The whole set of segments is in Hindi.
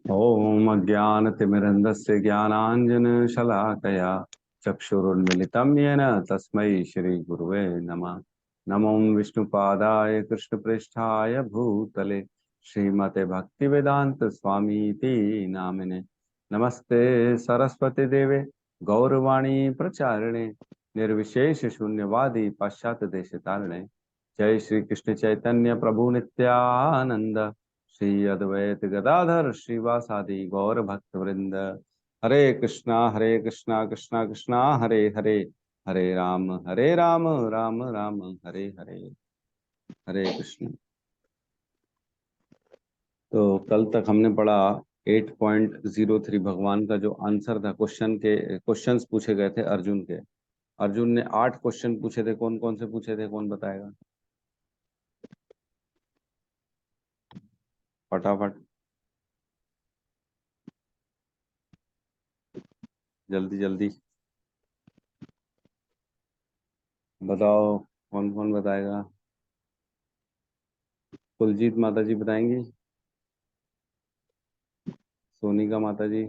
ओम अज्ञानतिमिरन्धस्य ज्ञानाञ्जनशलाकया चक्षुरुन्मिलितं येन तस्मै श्रीगुरुवे नमः। नमो विष्णुपादाय कृष्णप्रेष्ठाय भूतले श्रीमते भक्तिवेदांत स्वामीति नामिने। नमस्ते सरस्वती देवे गौरवाणी प्रचारिणे निर्विशेष शून्यवादी पाश्चात्य देश तारिणे। जय श्री कृष्ण चैतन्य प्रभु नित्यानंद श्री अद्वैत गदाधर श्रीवासादि गौर भक्त वृंद। हरे कृष्णा कृष्णा कृष्णा हरे हरे, हरे राम राम राम हरे हरे। हरे कृष्ण। तो कल तक हमने पढ़ा 8.03 भगवान का जो आंसर था क्वेश्चंस पूछे गए थे अर्जुन के। अर्जुन ने 8 क्वेश्चन पूछे थे। कौन कौन से पूछे थे, कौन बताएगा फटाफट, जल्दी जल्दी बताओ। कौन कौन बताएगा? कुलजीत माता जी बताएंगी, सोनिका माता जी,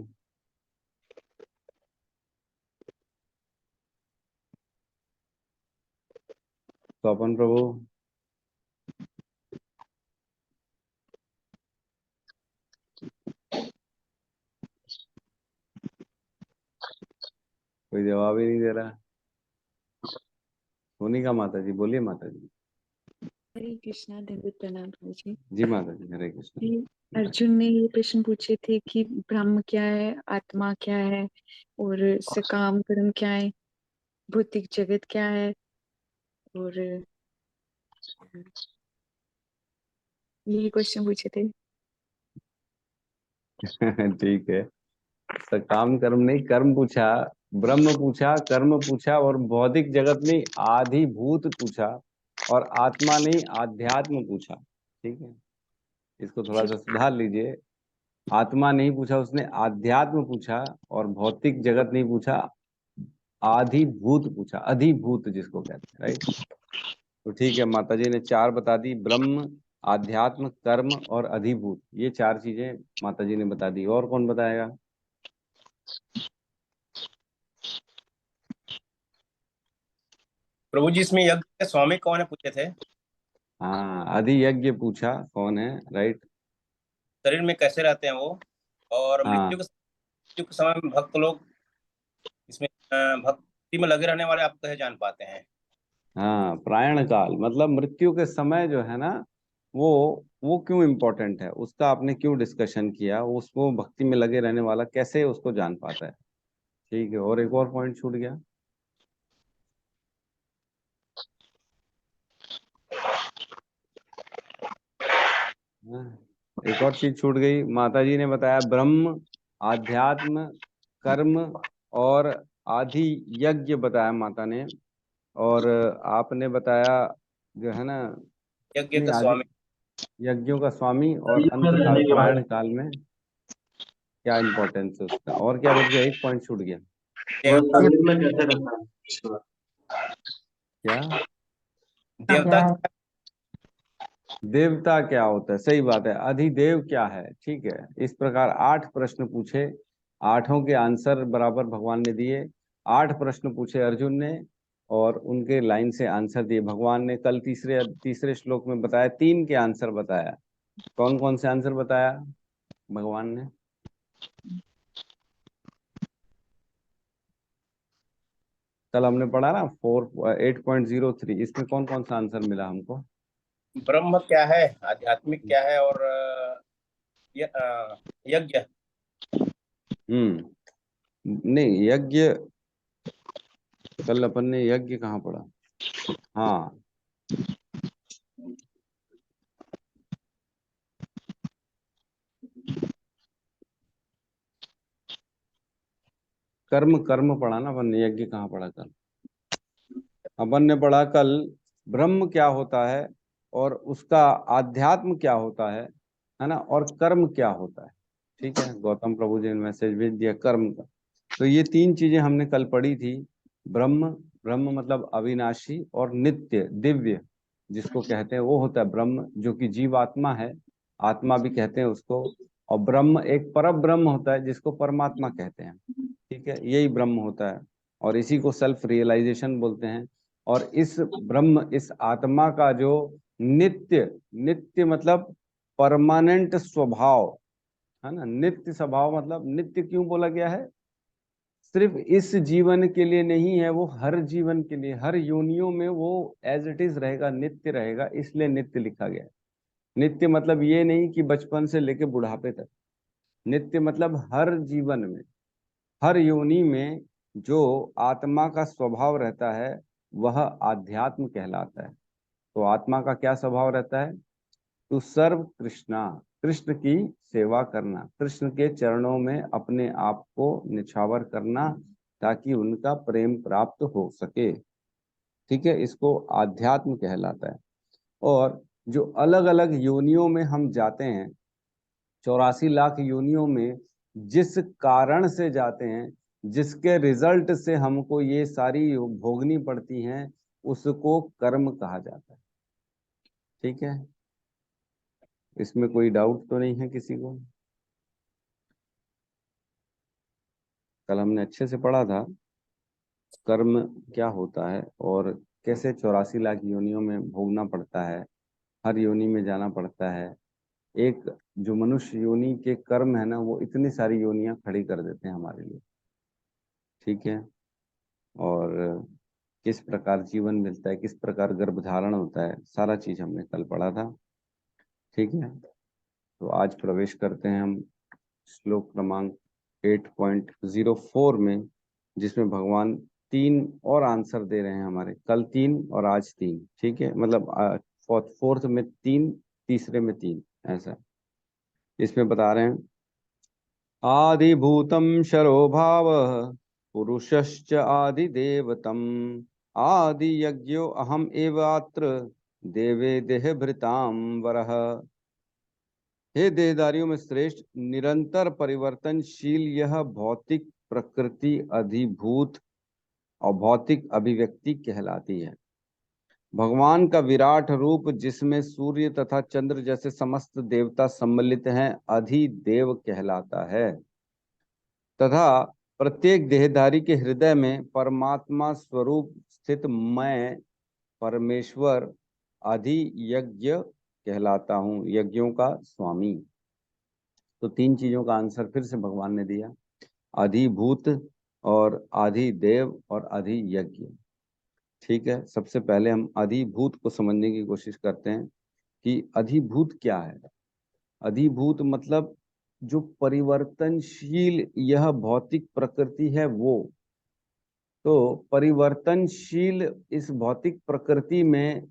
स्वपन प्रभु, कोई जवाब ही नहीं दे रहा। सोनिका माता जी बोलिए माता जी। हरे कृष्णा दंडित प्रणाम प्रभु जी। जी माता जी, हरे कृष्ण। जी, अर्जुन ने ये प्रश्न पूछे थे कि ब्रह्म क्या है, आत्मा क्या है और सकाम कर्म क्या है, भौतिक जगत क्या है और ये क्वेश्चन पूछे थे। ठीक है। सकाम कर्म नहीं, कर्म पूछा, ब्रह्म पूछा, कर्म पूछा और भौतिक जगत नहीं आधिभूत पूछा, और आत्मा नहीं आध्यात्म पूछा। ठीक है, इसको थोड़ा सा सुधार लीजिए। आत्मा नहीं पूछा उसने, आध्यात्म पूछा, और भौतिक जगत नहीं पूछा, आधिभूत पूछा, अधिभूत जिसको कहते हैं, राइट। तो ठीक है, माता जी ने 4 बता दी, ब्रह्म, आध्यात्म, कर्म और अधिभूत, ये 4 चीजें माता जी ने बता दी। और कौन बताएगा? प्रभु जी, इसमें यज्ञ के स्वामी कौन है पूछे थे? हाँ, अधियज्ञ पूछा कौन है, राइट। शरीर में कैसे रहते हैं वो, और हाँ मृत्यु के समय में भक्त लोग इसमें भक्ति में लगे रहने वाले आप कैसे जान पाते हैं? हाँ, प्रायण काल मतलब मृत्यु के समय जो है ना, वो वो क्यों इम्पोर्टेंट है, उसका आपने क्यों डिस्कशन किया, उसको भक्ति में लगे रहने वाला कैसे उसको जान पाता है। ठीक है, और एक और पॉइंट छूट गया। हाँ, एक और चीज छूट गई। माता जी ने बताया ब्रह्म, आध्यात्म, कर्म और आदि यज्ञ बताया माता ने। और आपने बताया जो है ना, यज्ञ नहीं के आदि स्वामी। यज्ञों का स्वामी, और अंत काल प्रायण काल में क्या इंपॉर्टेंस है उसका, और क्या बच गया, एक पॉइंट छूट गया। क्या? देवता। देवता क्या होता है, सही बात है, अधिदेव क्या है। ठीक है, इस प्रकार 8 प्रश्न पूछे, आठों के आंसर बराबर भगवान ने दिए। 8 प्रश्न पूछे अर्जुन ने, और उनके लाइन से आंसर दिए भगवान ने। कल तीसरे तीसरे श्लोक में बताया, 3 के आंसर बताया। कौन कौन से आंसर बताया भगवान ने? कल हमने पढ़ा ना 8.03, इसमें कौन कौन सा आंसर मिला हमको? ब्रह्म क्या है, आध्यात्मिक क्या है, और यज्ञ। नहीं, यज्ञ कल अपन ने यज्ञ कहाँ पढ़ा? हाँ, कर्म कर्म पढ़ा ना अपन ने, यज्ञ कहाँ पढ़ा कल? अपन ने पढ़ा कल ब्रह्म क्या होता है, और उसका आध्यात्म क्या होता है ना, और कर्म क्या होता है। ठीक है, गौतम प्रभु जी ने मैसेज भेज दिया कर्म का। तो ये 3 चीजें हमने कल पढ़ी थी। ब्रह्म, ब्रह्म मतलब अविनाशी और नित्य दिव्य जिसको कहते हैं, वो होता है ब्रह्म, जो कि जीवात्मा है, आत्मा भी कहते हैं उसको। और ब्रह्म एक पर ब्रह्म होता है जिसको परमात्मा कहते हैं। ठीक है, यही ब्रह्म होता है और इसी को सेल्फ रियलाइजेशन बोलते हैं। और इस ब्रह्म, इस आत्मा का जो नित्य, नित्य मतलब परमानेंट स्वभाव है ना, नित्य स्वभाव मतलब नित्य क्यों बोला गया है? सिर्फ इस जीवन के लिए नहीं है, वो हर जीवन के लिए, हर योनियों में वो एज इट इज रहेगा, नित्य रहेगा, इसलिए नित्य लिखा गया है। नित्य मतलब ये नहीं कि बचपन से लेके बुढ़ापे तक, नित्य मतलब हर जीवन में, हर योनि में जो आत्मा का स्वभाव रहता है वह आध्यात्म कहलाता है। तो आत्मा का क्या स्वभाव रहता है? तो सर्व कृष्णा, कृष्ण की सेवा करना, कृष्ण के चरणों में अपने आप को निछावर करना ताकि उनका प्रेम प्राप्त हो सके। ठीक है, इसको आध्यात्म कहलाता है। और जो अलग अलग योनियों में हम जाते हैं, 84 लाख योनियों में जिस कारण से जाते हैं, जिसके रिजल्ट से हमको ये सारी भोगनी पड़ती हैं, उसको कर्म कहा जाता है। ठीक है, इसमें कोई डाउट तो नहीं है किसी को? कल हमने अच्छे से पढ़ा था कर्म क्या होता है और कैसे 84 लाख योनियों में भोगना पड़ता है, हर योनि में जाना पड़ता है। एक जो मनुष्य योनि के कर्म है ना, वो इतनी सारी योनियां खड़ी कर देते हैं हमारे लिए। ठीक है, और किस प्रकार जीवन मिलता है, किस प्रकार गर्भधारण होता है, सारा चीज हमने कल पढ़ा था। ठीक है, तो आज प्रवेश करते हैं हम श्लोक क्रमांक 8.04 में, जिसमें भगवान 3 और आंसर दे रहे हैं हमारे, कल 3 और आज 3। ठीक है, मतलब फोर्थ में 3, तीसरे में 3, ऐसा। इसमें बता रहे हैं आदिभूतम शरो भाव पुरुषश्च आदिदेवतम आदि यज्ञो अहम एवात्र देवे देहभृताम वरः। हे देहधारियों में श्रेष्ठ, निरंतर परिवर्तनशील यह भौतिक प्रकृति अधिभूत और भौतिक अभिव्यक्ति कहलाती है। भगवान का विराट रूप जिसमें सूर्य तथा चंद्र जैसे समस्त देवता सम्मिलित हैं अधिदेव कहलाता है तथा प्रत्येक देहधारी के हृदय में परमात्मा स्वरूप स्थित मैं परमेश्वर अधियज्ञ कहलाता हूँ, यज्ञों का स्वामी। तो 3 चीजों का आंसर फिर से भगवान ने दिया, अधिभूत और अधिदेव और अधियज्ञ। ठीक है, सबसे पहले हम अधिभूत को समझने की कोशिश करते हैं कि अधिभूत क्या है। अधिभूत मतलब जो परिवर्तनशील यह भौतिक प्रकृति है वो। तो परिवर्तनशील इस भौतिक प्रकृति में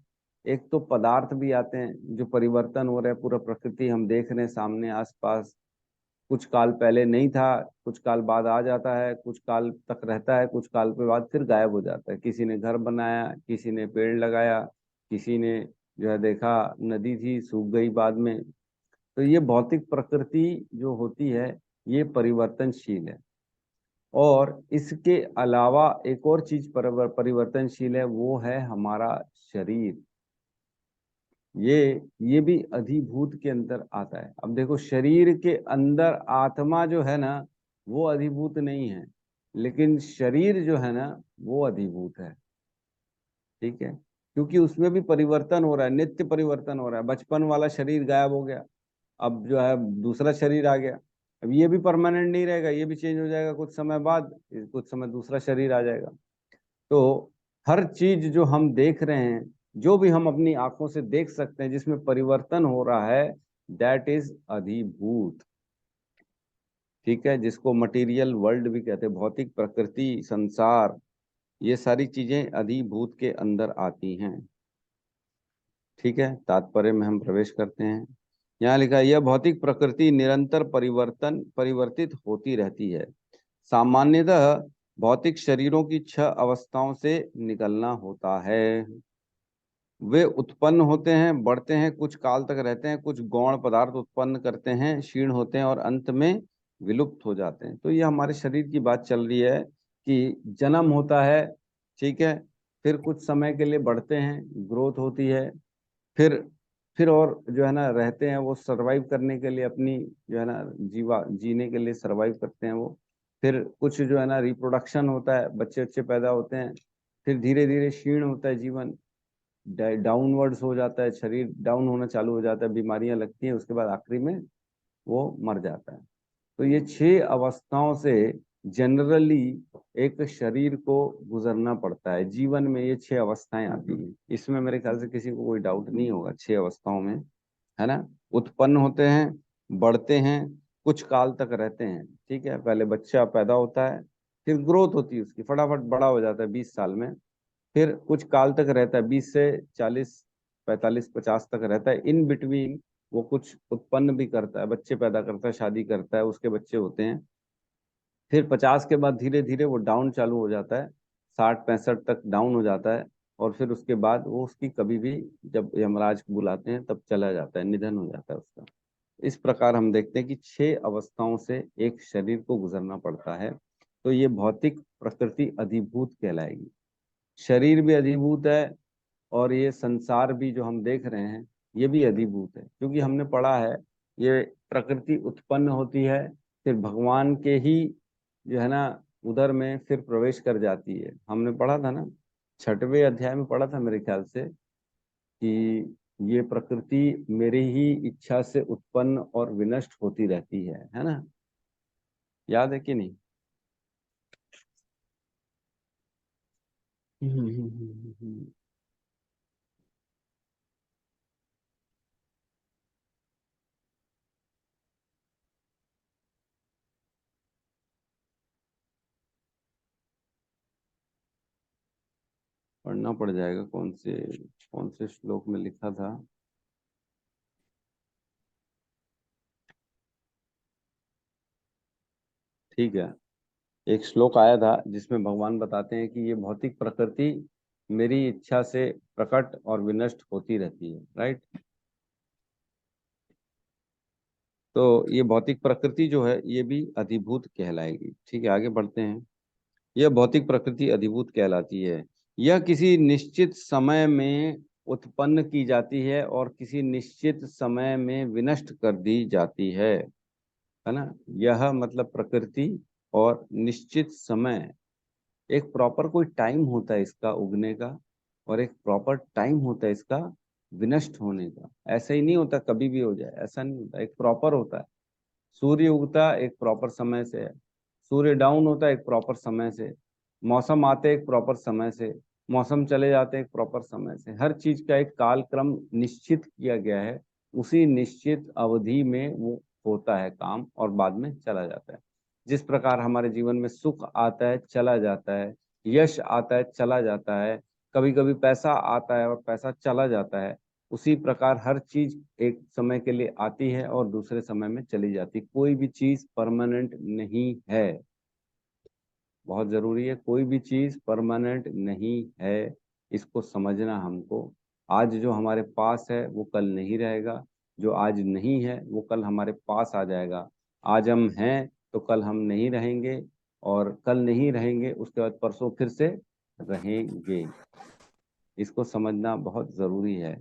एक तो पदार्थ भी आते हैं जो परिवर्तन हो रहे हैं, पूरा प्रकृति हम देख रहे हैं सामने आसपास, कुछ काल पहले नहीं था, कुछ काल बाद आ जाता है, कुछ काल तक रहता है, कुछ काल के बाद फिर गायब हो जाता है। किसी ने घर बनाया, किसी ने पेड़ लगाया, किसी ने जो है देखा नदी थी सूख गई बाद में। तो ये भौतिक प्रकृति जो होती है ये परिवर्तनशील है। और इसके अलावा एक और चीज परिवर्तनशील है, वो है हमारा शरीर। ये भी अधिभूत के अंदर आता है। अब देखो, शरीर के अंदर आत्मा जो है ना वो अधिभूत नहीं है, लेकिन शरीर जो है ना वो अधिभूत है। ठीक है, क्योंकि उसमें भी परिवर्तन हो रहा है, नित्य परिवर्तन हो रहा है। बचपन वाला शरीर गायब हो गया, अब जो है दूसरा शरीर आ गया। अब ये भी परमानेंट नहीं रहेगा, ये भी चेंज हो जाएगा कुछ समय बाद, कुछ समय दूसरा शरीर आ जाएगा। तो हर चीज जो हम देख रहे हैं, जो भी हम अपनी आंखों से देख सकते हैं जिसमें परिवर्तन हो रहा है, दैट इज अधिभूत। ठीक है, जिसको मटेरियल वर्ल्ड भी कहते हैं, भौतिक प्रकृति, संसार, ये सारी चीजें अधिभूत के अंदर आती हैं। ठीक है, तात्पर्य में हम प्रवेश करते हैं। यहाँ लिखा है यह भौतिक प्रकृति निरंतर परिवर्तित होती रहती है। सामान्यतः भौतिक शरीरों की 6 अवस्थाओं से निकलना होता है। वे उत्पन्न होते हैं, बढ़ते हैं, कुछ काल तक रहते हैं, कुछ गौण पदार्थ उत्पन्न करते हैं, क्षीण होते हैं और अंत में विलुप्त हो जाते हैं। तो ये हमारे शरीर की बात चल रही है कि जन्म होता है, ठीक है, फिर कुछ समय के लिए बढ़ते हैं, ग्रोथ होती है, फिर फिर और जो है ना रहते हैं, वो सरवाइव करने के लिए अपनी जो है ना जीने के लिए सरवाइव करते हैं वो। फिर कुछ जो है ना रिप्रोडक्शन होता है, बच्चे बच्चे पैदा होते हैं। फिर धीरे धीरे क्षीण होता है जीवन, डाउनवर्ड्स हो जाता है, शरीर डाउन होना चालू हो जाता है, बीमारियां लगती हैं, उसके बाद आखिरी में वो मर जाता है। तो ये 6 अवस्थाओं से जनरली एक शरीर को गुजरना पड़ता है। जीवन में ये 6 अवस्थाएं आती हैं, इसमें मेरे ख्याल से किसी को कोई डाउट नहीं होगा। 6 अवस्थाओं में, है ना, उत्पन्न होते हैं, बढ़ते हैं, कुछ काल तक रहते हैं। ठीक है, पहले बच्चा पैदा होता है, फिर ग्रोथ होती है उसकी, फटाफट बड़ा हो जाता है 20 साल में। फिर कुछ काल तक रहता है, 20 से 40, 45, 50 तक रहता है। इन बिटवीन वो कुछ उत्पन्न भी करता है, बच्चे पैदा करता है, शादी करता है, उसके बच्चे होते हैं। फिर 50 के बाद धीरे धीरे वो डाउन चालू हो जाता है, 60 65 तक डाउन हो जाता है। और फिर उसके बाद वो उसकी कभी भी, जब यमराज को बुलाते हैं तब चला जाता है, निधन हो जाता है उसका। इस प्रकार हम देखते हैं कि 6 अवस्थाओं से एक शरीर को गुजरना पड़ता है। तो ये भौतिक प्रकृति अधिभूत कहलाएगी। शरीर भी अधिभूत है, और ये संसार भी जो हम देख रहे हैं ये भी अधिभूत है, क्योंकि हमने पढ़ा है ये प्रकृति उत्पन्न होती है, फिर भगवान के ही जो है ना उधर में फिर प्रवेश कर जाती है। हमने पढ़ा था ना, 6वें अध्याय में पढ़ा था मेरे ख्याल से, कि ये प्रकृति मेरी ही इच्छा से उत्पन्न और विनष्ट होती रहती है ना? याद है कि नहीं? पढ़ना पड़ जाएगा, कौन से श्लोक में लिखा था। ठीक है, एक श्लोक आया था जिसमें भगवान बताते हैं कि ये भौतिक प्रकृति मेरी इच्छा से प्रकट और विनष्ट होती रहती है, राइट। तो ये भौतिक प्रकृति जो है ये भी अधिभूत कहलाएगी। ठीक है, आगे बढ़ते हैं। यह भौतिक प्रकृति अधिभूत कहलाती है। यह किसी निश्चित समय में उत्पन्न की जाती है और किसी निश्चित समय में विनष्ट कर दी जाती है ना। यह मतलब प्रकृति, और निश्चित समय, एक प्रॉपर कोई टाइम होता है इसका उगने का, और एक प्रॉपर टाइम होता है इसका विनष्ट होने का। ऐसा ही नहीं होता कभी भी हो जाए, ऐसा नहीं होता, एक प्रॉपर होता है। सूर्य उगता एक प्रॉपर समय से है, सूर्य डाउन होता है एक प्रॉपर समय से, मौसम आते एक प्रॉपर समय से, मौसम चले जाते एक प्रॉपर समय से। हर चीज का एक कालक्रम निश्चित किया गया है, उसी निश्चित अवधि में वो होता है काम, और बाद में चला जाता है। जिस प्रकार हमारे जीवन में सुख आता है चला जाता है, यश आता है चला जाता है, कभी कभी पैसा आता है और पैसा चला जाता है, उसी प्रकार हर चीज एक समय के लिए आती है और दूसरे समय में चली जाती। कोई भी चीज परमानेंट नहीं है, बहुत जरूरी है, कोई भी चीज परमानेंट नहीं है, इसको समझना हमको। आज जो हमारे पास है वो कल नहीं रहेगा, जो आज नहीं है वो कल हमारे पास आ जाएगा। आज हम हैं तो कल हम नहीं रहेंगे, और कल नहीं रहेंगे उसके बाद परसों फिर से रहेंगे। इसको समझना बहुत जरूरी है।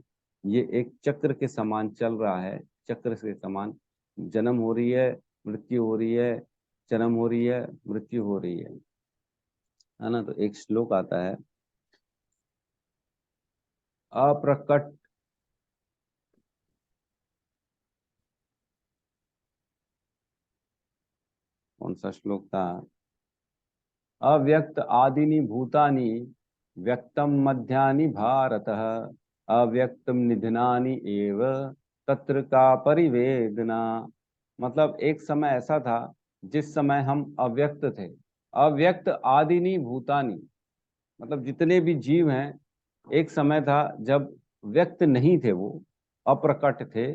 ये एक चक्र के समान चल रहा है, चक्र के समान। जन्म हो रही है, मृत्यु हो रही है, जन्म हो रही है, मृत्यु हो रही है ना। तो एक श्लोक आता है, अप्रकट, कौन सा श्लोक था, अव्यक्त आदिनि भूतानि व्यक्तम मध्यानि भारत, अव्यक्तम निधनानि एव तत्र का परिवेदना। मतलब एक समय ऐसा था जिस समय हम अव्यक्त थे। अव्यक्त आदिनि भूतानि, मतलब जितने भी जीव हैं, एक समय था जब व्यक्त नहीं थे, वो अप्रकट थे।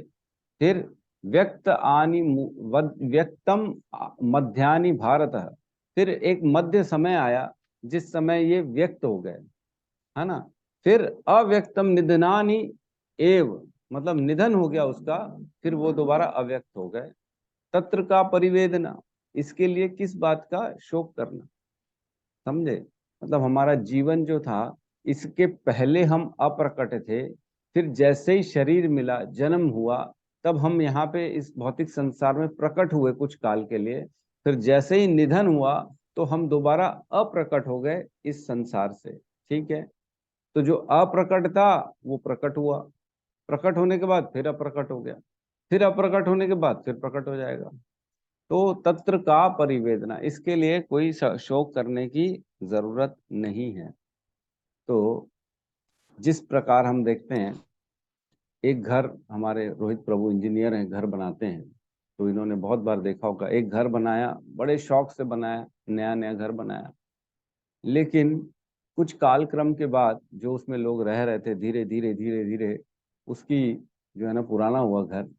फिर व्यक्त आनि व्यक्तम मध्यानि भारत, फिर एक मध्य समय आया जिस समय ये व्यक्त हो गए, है ना। फिर अव्यक्तम निधनानि एव, मतलब निधन हो गया उसका, फिर वो दोबारा अव्यक्त हो गए। तत्र का परिवेदना, इसके लिए किस बात का शोक करना, समझे। मतलब हमारा जीवन जो था, इसके पहले हम अप्रकट थे, फिर जैसे ही शरीर मिला, जन्म हुआ, तब हम यहाँ पे इस भौतिक संसार में प्रकट हुए कुछ काल के लिए। फिर जैसे ही निधन हुआ तो हम दोबारा अप्रकट हो गए इस संसार से। ठीक है, तो जो अप्रकट था वो प्रकट हुआ, प्रकट होने के बाद फिर अप्रकट हो गया, फिर अप्रकट होने के बाद फिर प्रकट हो जाएगा। तो तत्र का परिवेदना, इसके लिए कोई शोक करने की जरूरत नहीं है। तो जिस प्रकार हम देखते हैं, एक घर, हमारे रोहित प्रभु इंजीनियर हैं, घर बनाते हैं, तो इन्होंने बहुत बार देखा होगा, एक घर बनाया, बड़े शौक से बनाया, नया नया घर बनाया, लेकिन कुछ कालक्रम के बाद जो उसमें लोग रह रहे थे, धीरे धीरे धीरे धीरे उसकी जो है ना, पुराना हुआ घर,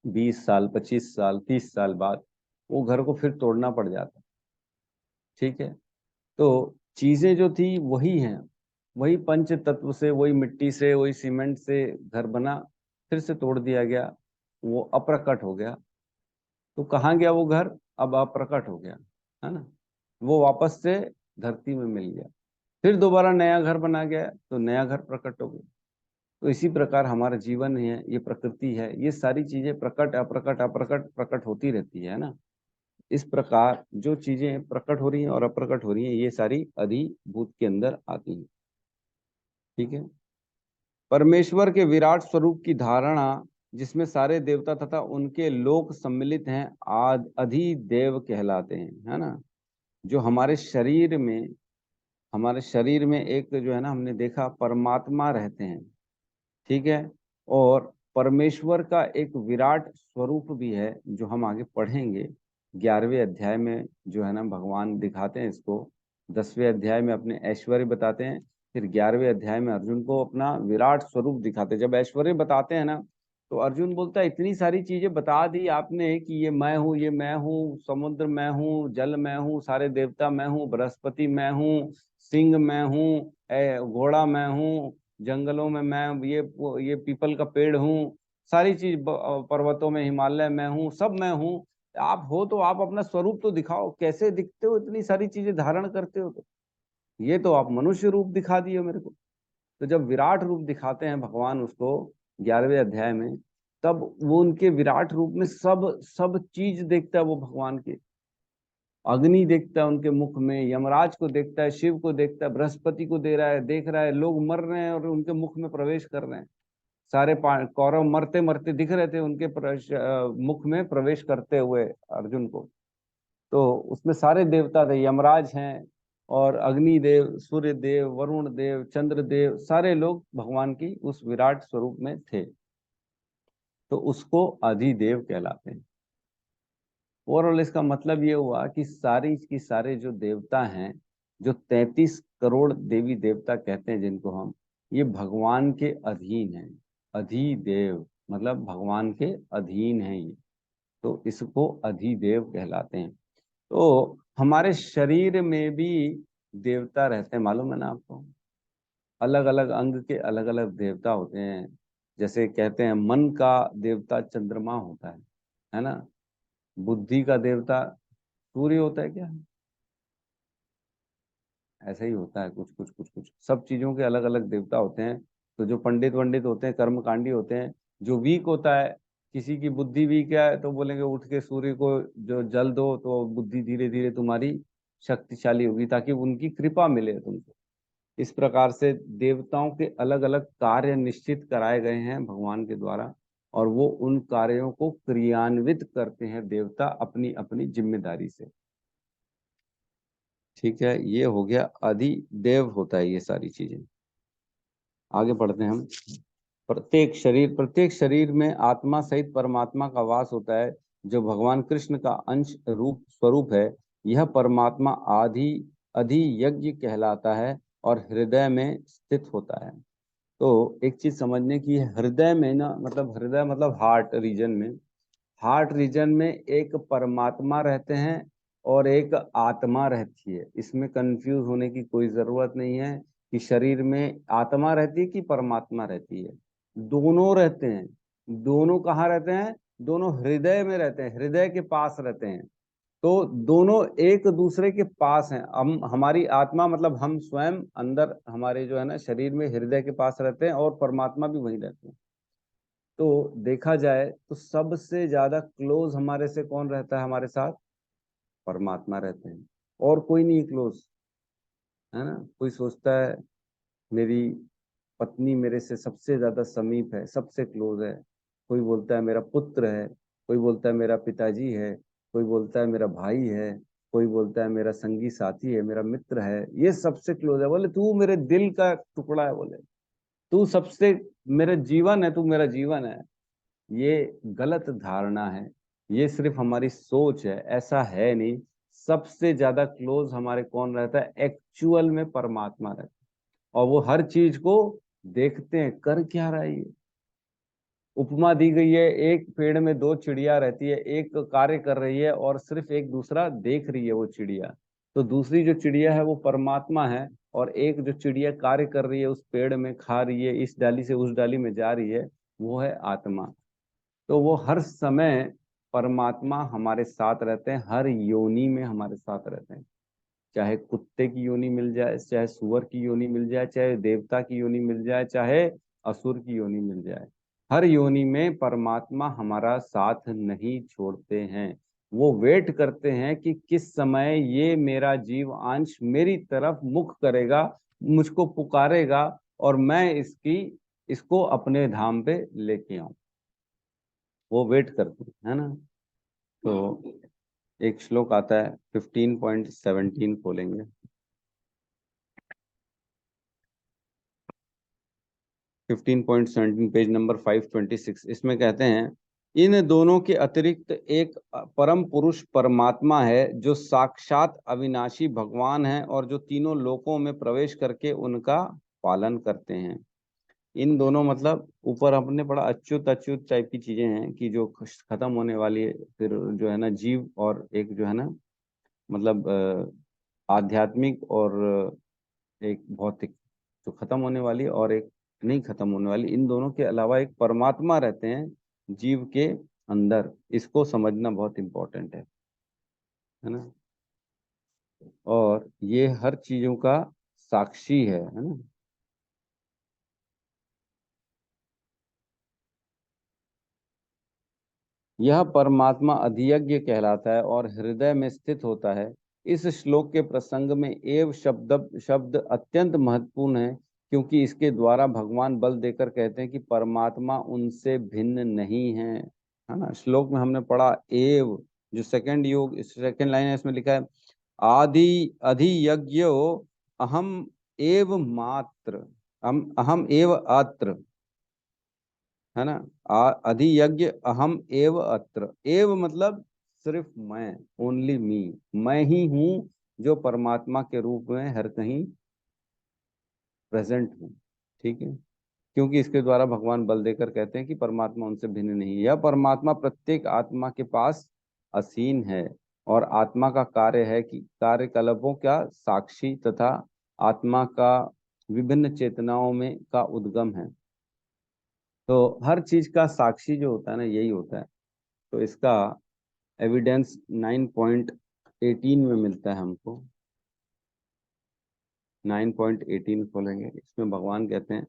20 साल 25 साल 30 साल बाद वो घर को फिर तोड़ना पड़ जाता। ठीक है, तो चीजें जो थी वही हैं, वही पंच तत्व से, वही मिट्टी से, वही सीमेंट से घर बना, फिर से तोड़ दिया गया, वो अप्रकट हो गया। तो कहाँ गया वो घर? अब अप्रकट हो गया, है ना, वो वापस से धरती में मिल गया। फिर दोबारा नया घर बना गया तो नया घर प्रकट हो गया। तो इसी प्रकार हमारा जीवन है, ये प्रकृति है, ये सारी चीजें प्रकट अप्रकट अप्रकट प्रकट होती रहती है ना। इस प्रकार जो चीजें प्रकट हो रही हैं और अप्रकट हो रही हैं, ये सारी अधिभूत के अंदर आती हैं। ठीक है, परमेश्वर के विराट स्वरूप की धारणा, जिसमें सारे देवता तथा उनके लोक सम्मिलित हैं, अधिदेव कहलाते हैं, है ना। जो हमारे शरीर में एक जो है ना, हमने देखा परमात्मा रहते हैं। ठीक है, और परमेश्वर का एक विराट स्वरूप भी है, जो हम आगे पढ़ेंगे। 11वें अध्याय में जो है ना, भगवान दिखाते हैं इसको। 10वें अध्याय में अपने ऐश्वर्य बताते हैं, फिर 11वें अध्याय में अर्जुन को अपना विराट स्वरूप दिखाते हैं। जब ऐश्वर्य बताते हैं ना, तो अर्जुन बोलता है, इतनी सारी चीजें बता दी आपने कि ये मैं हूँ, ये मैं हूँ, समुद्र मैं हूँ, जल मैं हूँ, सारे देवता मैं हूँ, बृहस्पति मैं हूँ, सिंह मैं हूँ, घोड़ा मैं हूँ, जंगलों में मैं ये पीपल का पेड़ हूँ, सारी चीज, पर्वतों में हिमालय मैं हूँ, सब मैं हूँ। आप हो तो आप अपना स्वरूप तो दिखाओ, कैसे दिखते हो, इतनी सारी चीजें धारण करते हो। तो ये तो आप मनुष्य रूप दिखा दिए मेरे को। तो जब विराट रूप दिखाते हैं भगवान उसको 11वें अध्याय में, तब वो उनके विराट रूप में सब सब चीज देखता है वो भगवान के। अग्नि देखता है उनके मुख में, यमराज को देखता है, शिव को देखता है, बृहस्पति को देख रहा है, लोग मर रहे हैं और उनके मुख में प्रवेश कर रहे हैं। सारे कौरव मरते मरते दिख रहे थे उनके मुख में प्रवेश करते हुए अर्जुन को। तो उसमें सारे देवता थे, यमराज हैं, और अग्नि देव, सूर्य देव, वरुण देव, चंद्र देव, सारे लोग भगवान की उस विराट स्वरूप में थे। तो उसको अधिदेव कहलाते हैं। ओवरऑल इसका मतलब ये हुआ कि सारी की सारे जो देवता हैं, जो 33 करोड़ देवी देवता कहते हैं जिनको हम, ये भगवान के अधीन हैं। अधिदेव मतलब भगवान के अधीन है ये, तो इसको अधिदेव कहलाते हैं। तो हमारे शरीर में भी देवता रहते हैं, मालूम है ना आपको। अलग अलग अंग के अलग अलग देवता होते हैं। जैसे कहते हैं मन का देवता चंद्रमा होता है ना। बुद्धि का देवता सूर्य होता है क्या? ऐसा ही होता है, कुछ कुछ कुछ कुछ सब चीजों के अलग अलग देवता होते हैं। तो जो पंडित वंडित होते हैं, कर्मकांडी होते हैं, जो वीक होता है, किसी की बुद्धि वीक है, तो बोलेंगे उठ के सूर्य को जो जल दो, तो बुद्धि धीरे धीरे तुम्हारी शक्तिशाली होगी, ताकि उनकी कृपा मिले तुमको। इस प्रकार से देवताओं के अलग अलग कार्य निश्चित कराए गए हैं भगवान के द्वारा, और वो उन कार्यों को क्रियान्वित करते हैं देवता अपनी अपनी जिम्मेदारी से। ठीक है, ये हो गया अधिदेव होता है ये सारी चीजें। आगे बढ़ते हैं हम। प्रत्येक शरीर में आत्मा सहित परमात्मा का वास होता है, जो भगवान कृष्ण का अंश रूप स्वरूप है। यह परमात्मा आदि अधियज्ञ कहलाता है और हृदय में स्थित होता है। तो एक चीज समझने की है, हृदय में ना, मतलब हृदय मतलब हार्ट रीजन में, हार्ट रीजन में एक परमात्मा रहते हैं और एक आत्मा रहती है। इसमें कंफ्यूज होने की कोई जरूरत नहीं है कि शरीर में आत्मा रहती है कि परमात्मा रहती है। दोनों रहते हैं। दोनों कहाँ रहते हैं? दोनों हृदय में रहते हैं, हृदय के पास रहते हैं। तो दोनों एक दूसरे के पास हैं। हम, हमारी आत्मा मतलब हम स्वयं अंदर हमारे जो है ना शरीर में हृदय के पास रहते हैं और परमात्मा भी वहीं रहते हैं। तो देखा जाए तो सबसे ज्यादा क्लोज हमारे से कौन रहता है हमारे साथ? परमात्मा रहते हैं, और कोई नहीं क्लोज, है ना। कोई सोचता है मेरी पत्नी मेरे से सबसे ज्यादा समीप है, सबसे क्लोज है। कोई बोलता है मेरा पुत्र है, कोई बोलता है मेरा पिताजी है, कोई बोलता है मेरा भाई है, कोई बोलता है मेरा संगी साथी है, मेरा मित्र है, ये सबसे क्लोज है। बोले तू मेरे दिल का टुकड़ा है, बोले तू सबसे मेरा जीवन है, तू मेरा जीवन है। ये गलत धारणा है, ये सिर्फ हमारी सोच है, ऐसा है नहीं। सबसे ज्यादा क्लोज हमारे कौन रहता है? एक्चुअल में परमात्मा रहता है। और वो हर चीज को देखते हैं, कर क्या रहा है ये। उपमा दी गई है, एक पेड़ में दो चिड़िया रहती है, एक कार्य कर रही है और सिर्फ एक दूसरा देख रही है वो चिड़िया। तो दूसरी जो चिड़िया है वो परमात्मा है, और एक जो चिड़िया कार्य कर रही है उस पेड़ में, खा रही है, इस डाली से उस डाली में जा रही है, वो है आत्मा। तो वो हर समय परमात्मा हमारे साथ रहते हैं, हर योनि में हमारे साथ रहते हैं। चाहे कुत्ते की योनि मिल जाए, चाहे सुअर की योनि मिल जाए, चाहे देवता की योनि मिल जाए, चाहे असुर की योनि मिल जाए, हर योनि में परमात्मा हमारा साथ नहीं छोड़ते हैं। वो वेट करते हैं कि किस समय ये मेरा जीव अंश मेरी तरफ मुख करेगा, मुझको पुकारेगा, और मैं इसको अपने धाम पे लेके आऊं। वो वेट करते हैं, है ना। तो एक श्लोक आता है 15.17, खोलेंगे। 15.17, पेज नंबर 526। इसमें कहते हैं, इन दोनों के अतिरिक्त एक परम पुरुष परमात्मा है जो साक्षात अविनाशी भगवान है और जो तीनों लोकों में प्रवेश करके उनका पालन करते हैं। इन दोनों मतलब ऊपर हमने पढ़ा अच्युत अच्युत टाइप की चीजें हैं कि जो खत्म होने वाली है, फिर जो है ना जीव, और एक जो है ना मतलब आध्यात्मिक, और एक भौतिक, जो खत्म होने वाली और एक नहीं खत्म होने वाली। इन दोनों के अलावा एक परमात्मा रहते हैं जीव के अंदर। इसको समझना बहुत इंपॉर्टेंट है ना। और ये हर चीजों का साक्षी है ना। यह परमात्मा अधियज्ञ कहलाता है और हृदय में स्थित होता है। इस श्लोक के प्रसंग में एव शब्द शब्द अत्यंत महत्वपूर्ण है, क्योंकि इसके द्वारा भगवान बल देकर कहते हैं कि परमात्मा उनसे भिन्न नहीं है ना। श्लोक में हमने पढ़ा एव, जो सेकंड योग सेकंड लाइन है, इसमें लिखा है आदि अधियज्ञो अहम एव मात्र, अहम एव अत्र, है ना। अधियज्ञ अहम एव अत्र। एव मतलब सिर्फ मैं, ओनली मी, मैं ही हूं जो परमात्मा के रूप में हर कहीं प्रेजेंट हूँ। ठीक है। क्योंकि इसके द्वारा भगवान बल देकर कहते हैं कि परमात्मा उनसे भिन्न नहीं है। यह परमात्मा प्रत्येक आत्मा के पास असीन है, और आत्मा का कार्य है कि कार्यकलापों का साक्षी तथा आत्मा का विभिन्न चेतनाओं में का उद्गम है। तो हर चीज का साक्षी जो होता है ना, यही होता है। तो इसका एविडेंस 9.18 में मिलता है हमको। 9.18 खोलेंगे, इसमें भगवान कहते हैं,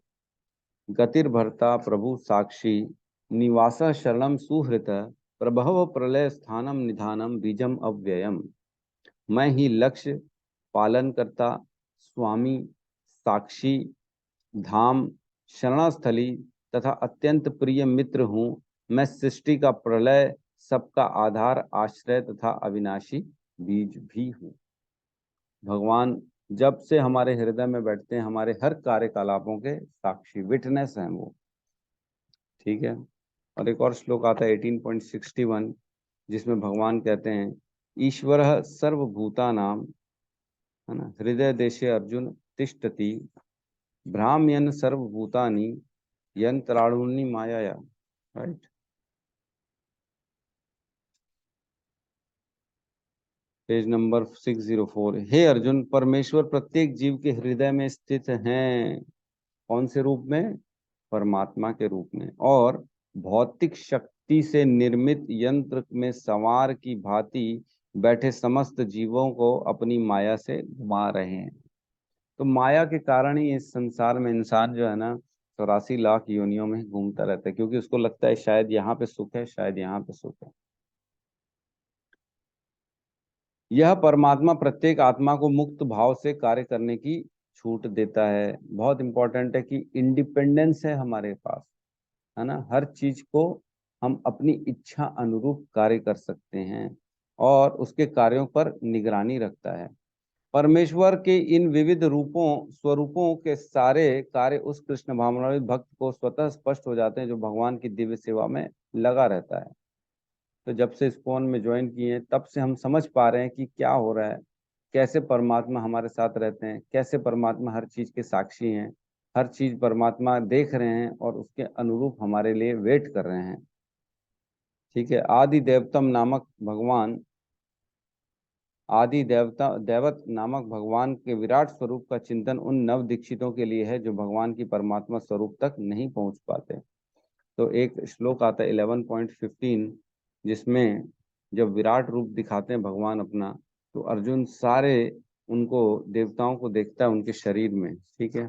गतिर्भर्ता प्रभु साक्षी निवास शरणम सुहृत प्रभव प्रलय स्थानम निधानम बीजम अव्ययम। मैं ही लक्ष्य, पालन करता, स्वामी, साक्षी, धाम, शरणास्थली तथा अत्यंत प्रिय मित्र हूँ। मैं सृष्टि का प्रलय, सबका आधार, आश्रय तथा अविनाशी बीज भी हूँ। भगवान जब से हमारे हृदय में बैठते हैं, हमारे हर कार्यकलापों के साक्षी, विटनेस हैं वो। ठीक है। और एक और श्लोक आता है 18.61, जिसमें भगवान कहते हैं, ईश्वर सर्वभूतानां, है ना, हृदय देशे अर्जुन तिष्ठति भ्राम्यन सर्वभूतानि यंत्राणुनि मायाया। राइट। Page number 604। हे अर्जुन, परमेश्वर प्रत्येक जीव के हृदय में स्थित हैं। कौन से रूप में? परमात्मा के रूप में। और भौतिक शक्ति से निर्मित यंत्र में सवार की भांति बैठे समस्त जीवों को अपनी माया से घुमा रहे हैं। तो माया के कारण ही इस संसार में इंसान जो है ना 84 लाख योनियों में घूमता रहता है, क्योंकि उसको लगता है शायद यहाँ पे सुख है, शायद यहाँ पे सुख है। यह परमात्मा प्रत्येक आत्मा को मुक्त भाव से कार्य करने की छूट देता है। बहुत इंपॉर्टेंट है कि इंडिपेंडेंस है हमारे पास, है ना। हर चीज को हम अपनी इच्छा अनुरूप कार्य कर सकते हैं और उसके कार्यों पर निगरानी रखता है। परमेश्वर के इन विविध रूपों स्वरूपों के सारे कार्य उस कृष्ण भावनामय भक्त को स्वतः स्पष्ट हो जाते हैं जो भगवान की दिव्य सेवा में लगा रहता है। तो जब से इस्कॉन में ज्वाइन किए हैं तब से हम समझ पा रहे हैं कि क्या हो रहा है, कैसे परमात्मा हमारे साथ रहते हैं, कैसे परमात्मा हर चीज के साक्षी हैं, हर चीज परमात्मा देख रहे हैं और उसके अनुरूप हमारे लिए वेट कर रहे हैं। ठीक है। आदि देवता दैवत नामक भगवान के विराट स्वरूप का चिंतन उन नव दीक्षितों के लिए है जो भगवान की परमात्मा स्वरूप तक नहीं पहुंच पाते। तो एक श्लोक आता है 11.15, जिसमें जब विराट रूप दिखाते हैं भगवान अपना, तो अर्जुन सारे उनको देवताओं को देखता है उनके शरीर में। ठीक है।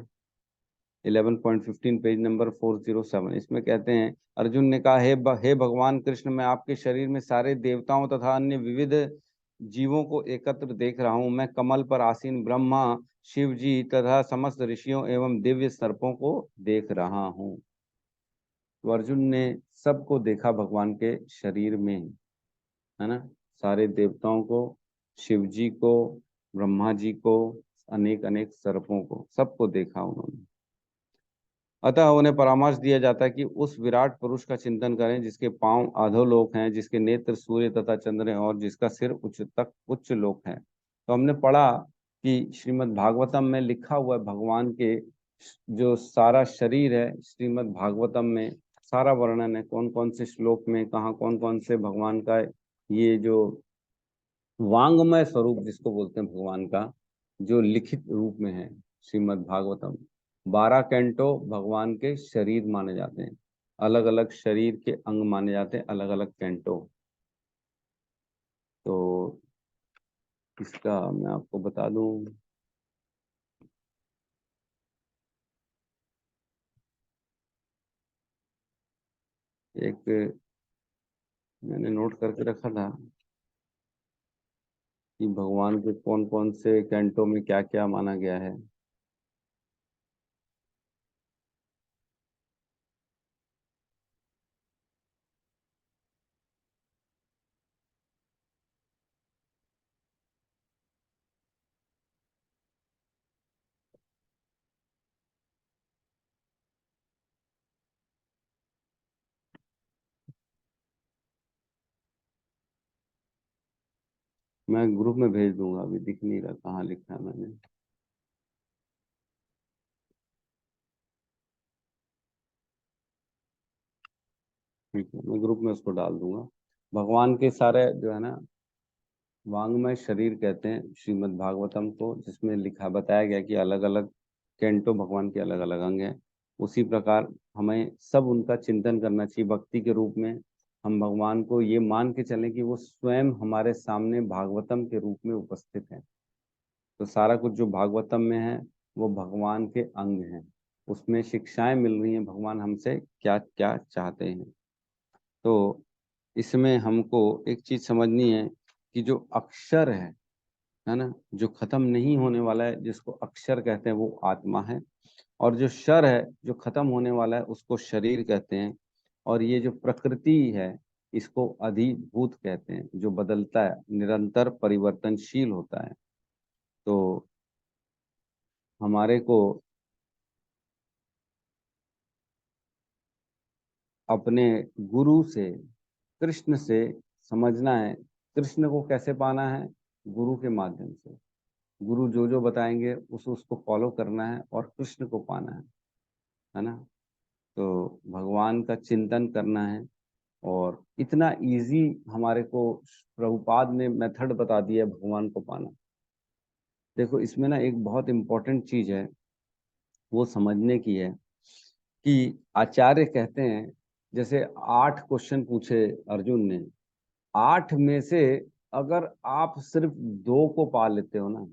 11.15 पेज नंबर 407। इसमें कहते हैं अर्जुन ने कहा, हे भगवान कृष्ण, मैं आपके शरीर में सारे देवताओं तथा अन्य विविध जीवों को एकत्र देख रहा हूं। मैं कमल पर आसीन ब्रह्मा, शिव जी तथा समस्त ऋषियों एवं दिव्य सर्पों को देख रहा हूं। तो अर्जुन ने सबको देखा भगवान के शरीर में, है ना। सारे देवताओं को, शिव जी को, ब्रह्मा जी को, अनेक अनेक सर्पों को, सबको देखा उन्होंने। अतः उन्हें परामर्श दिया जाता है कि उस विराट पुरुष का चिंतन करें जिसके पांव अधोलोक हैं, जिसके नेत्र सूर्य तथा चंद्र हैं और जिसका सिर उच्च लोक है। तो हमने पढ़ा कि श्रीमद् भागवतम में लिखा हुआ है भगवान के जो सारा शरीर है, श्रीमद् भागवतम में सारा वर्णन है, कौन कौन से श्लोक में कहाँ कौन कौन से भगवान का ये जो वांगमय स्वरूप जिसको बोलते हैं भगवान का, जो लिखित रूप में है श्रीमद् भागवतम। 12 कैंटो भगवान के शरीर माने जाते हैं, अलग अलग शरीर के अंग माने जाते हैं, अलग अलग कैंटो। तो इसका मैं आपको बता दूं, एक मैंने नोट करके रखा था कि भगवान के कौन कौन से कैंटो में क्या क्या माना गया है। मैं ग्रुप में भेज दूंगा, अभी दिख नहीं रहा कहाँ लिखा है मैंने। ठीक है, मैं ग्रुप में उसको डाल दूंगा। भगवान के सारे जो है ना वांग्मय शरीर कहते हैं श्रीमद् भागवतम को, जिसमें लिखा बताया गया कि अलग अलग कैंटो भगवान के अलग अलग अंग हैं। उसी प्रकार हमें सब उनका चिंतन करना चाहिए भक्ति के रूप में। हम भगवान को ये मान के चलें कि वो स्वयं हमारे सामने भागवतम के रूप में उपस्थित है। तो सारा कुछ जो भागवतम में है वो भगवान के अंग हैं, उसमें शिक्षाएं मिल रही हैं भगवान हमसे क्या क्या चाहते हैं। तो इसमें हमको एक चीज समझनी है कि जो अक्षर है ना, जो खत्म नहीं होने वाला है, जिसको अक्षर कहते हैं वो आत्मा है। और जो शर है, जो खत्म होने वाला है, उसको शरीर कहते हैं। और ये जो प्रकृति है, इसको अधिभूत कहते हैं, जो बदलता है, निरंतर परिवर्तनशील होता है। तो हमारे को अपने गुरु से, कृष्ण से समझना है। कृष्ण को कैसे पाना है? गुरु के माध्यम से। गुरु जो जो बताएंगे उसको फॉलो करना है और कृष्ण को पाना है ना। तो भगवान का चिंतन करना है। और इतना इजी हमारे को प्रभुपाद ने मेथड बता दिया है भगवान को पाना। देखो इसमें ना एक बहुत इंपॉर्टेंट चीज है, वो समझने की है कि आचार्य कहते हैं जैसे 8 क्वेश्चन पूछे अर्जुन ने, 8 में से अगर आप सिर्फ दो को पा लेते हो ना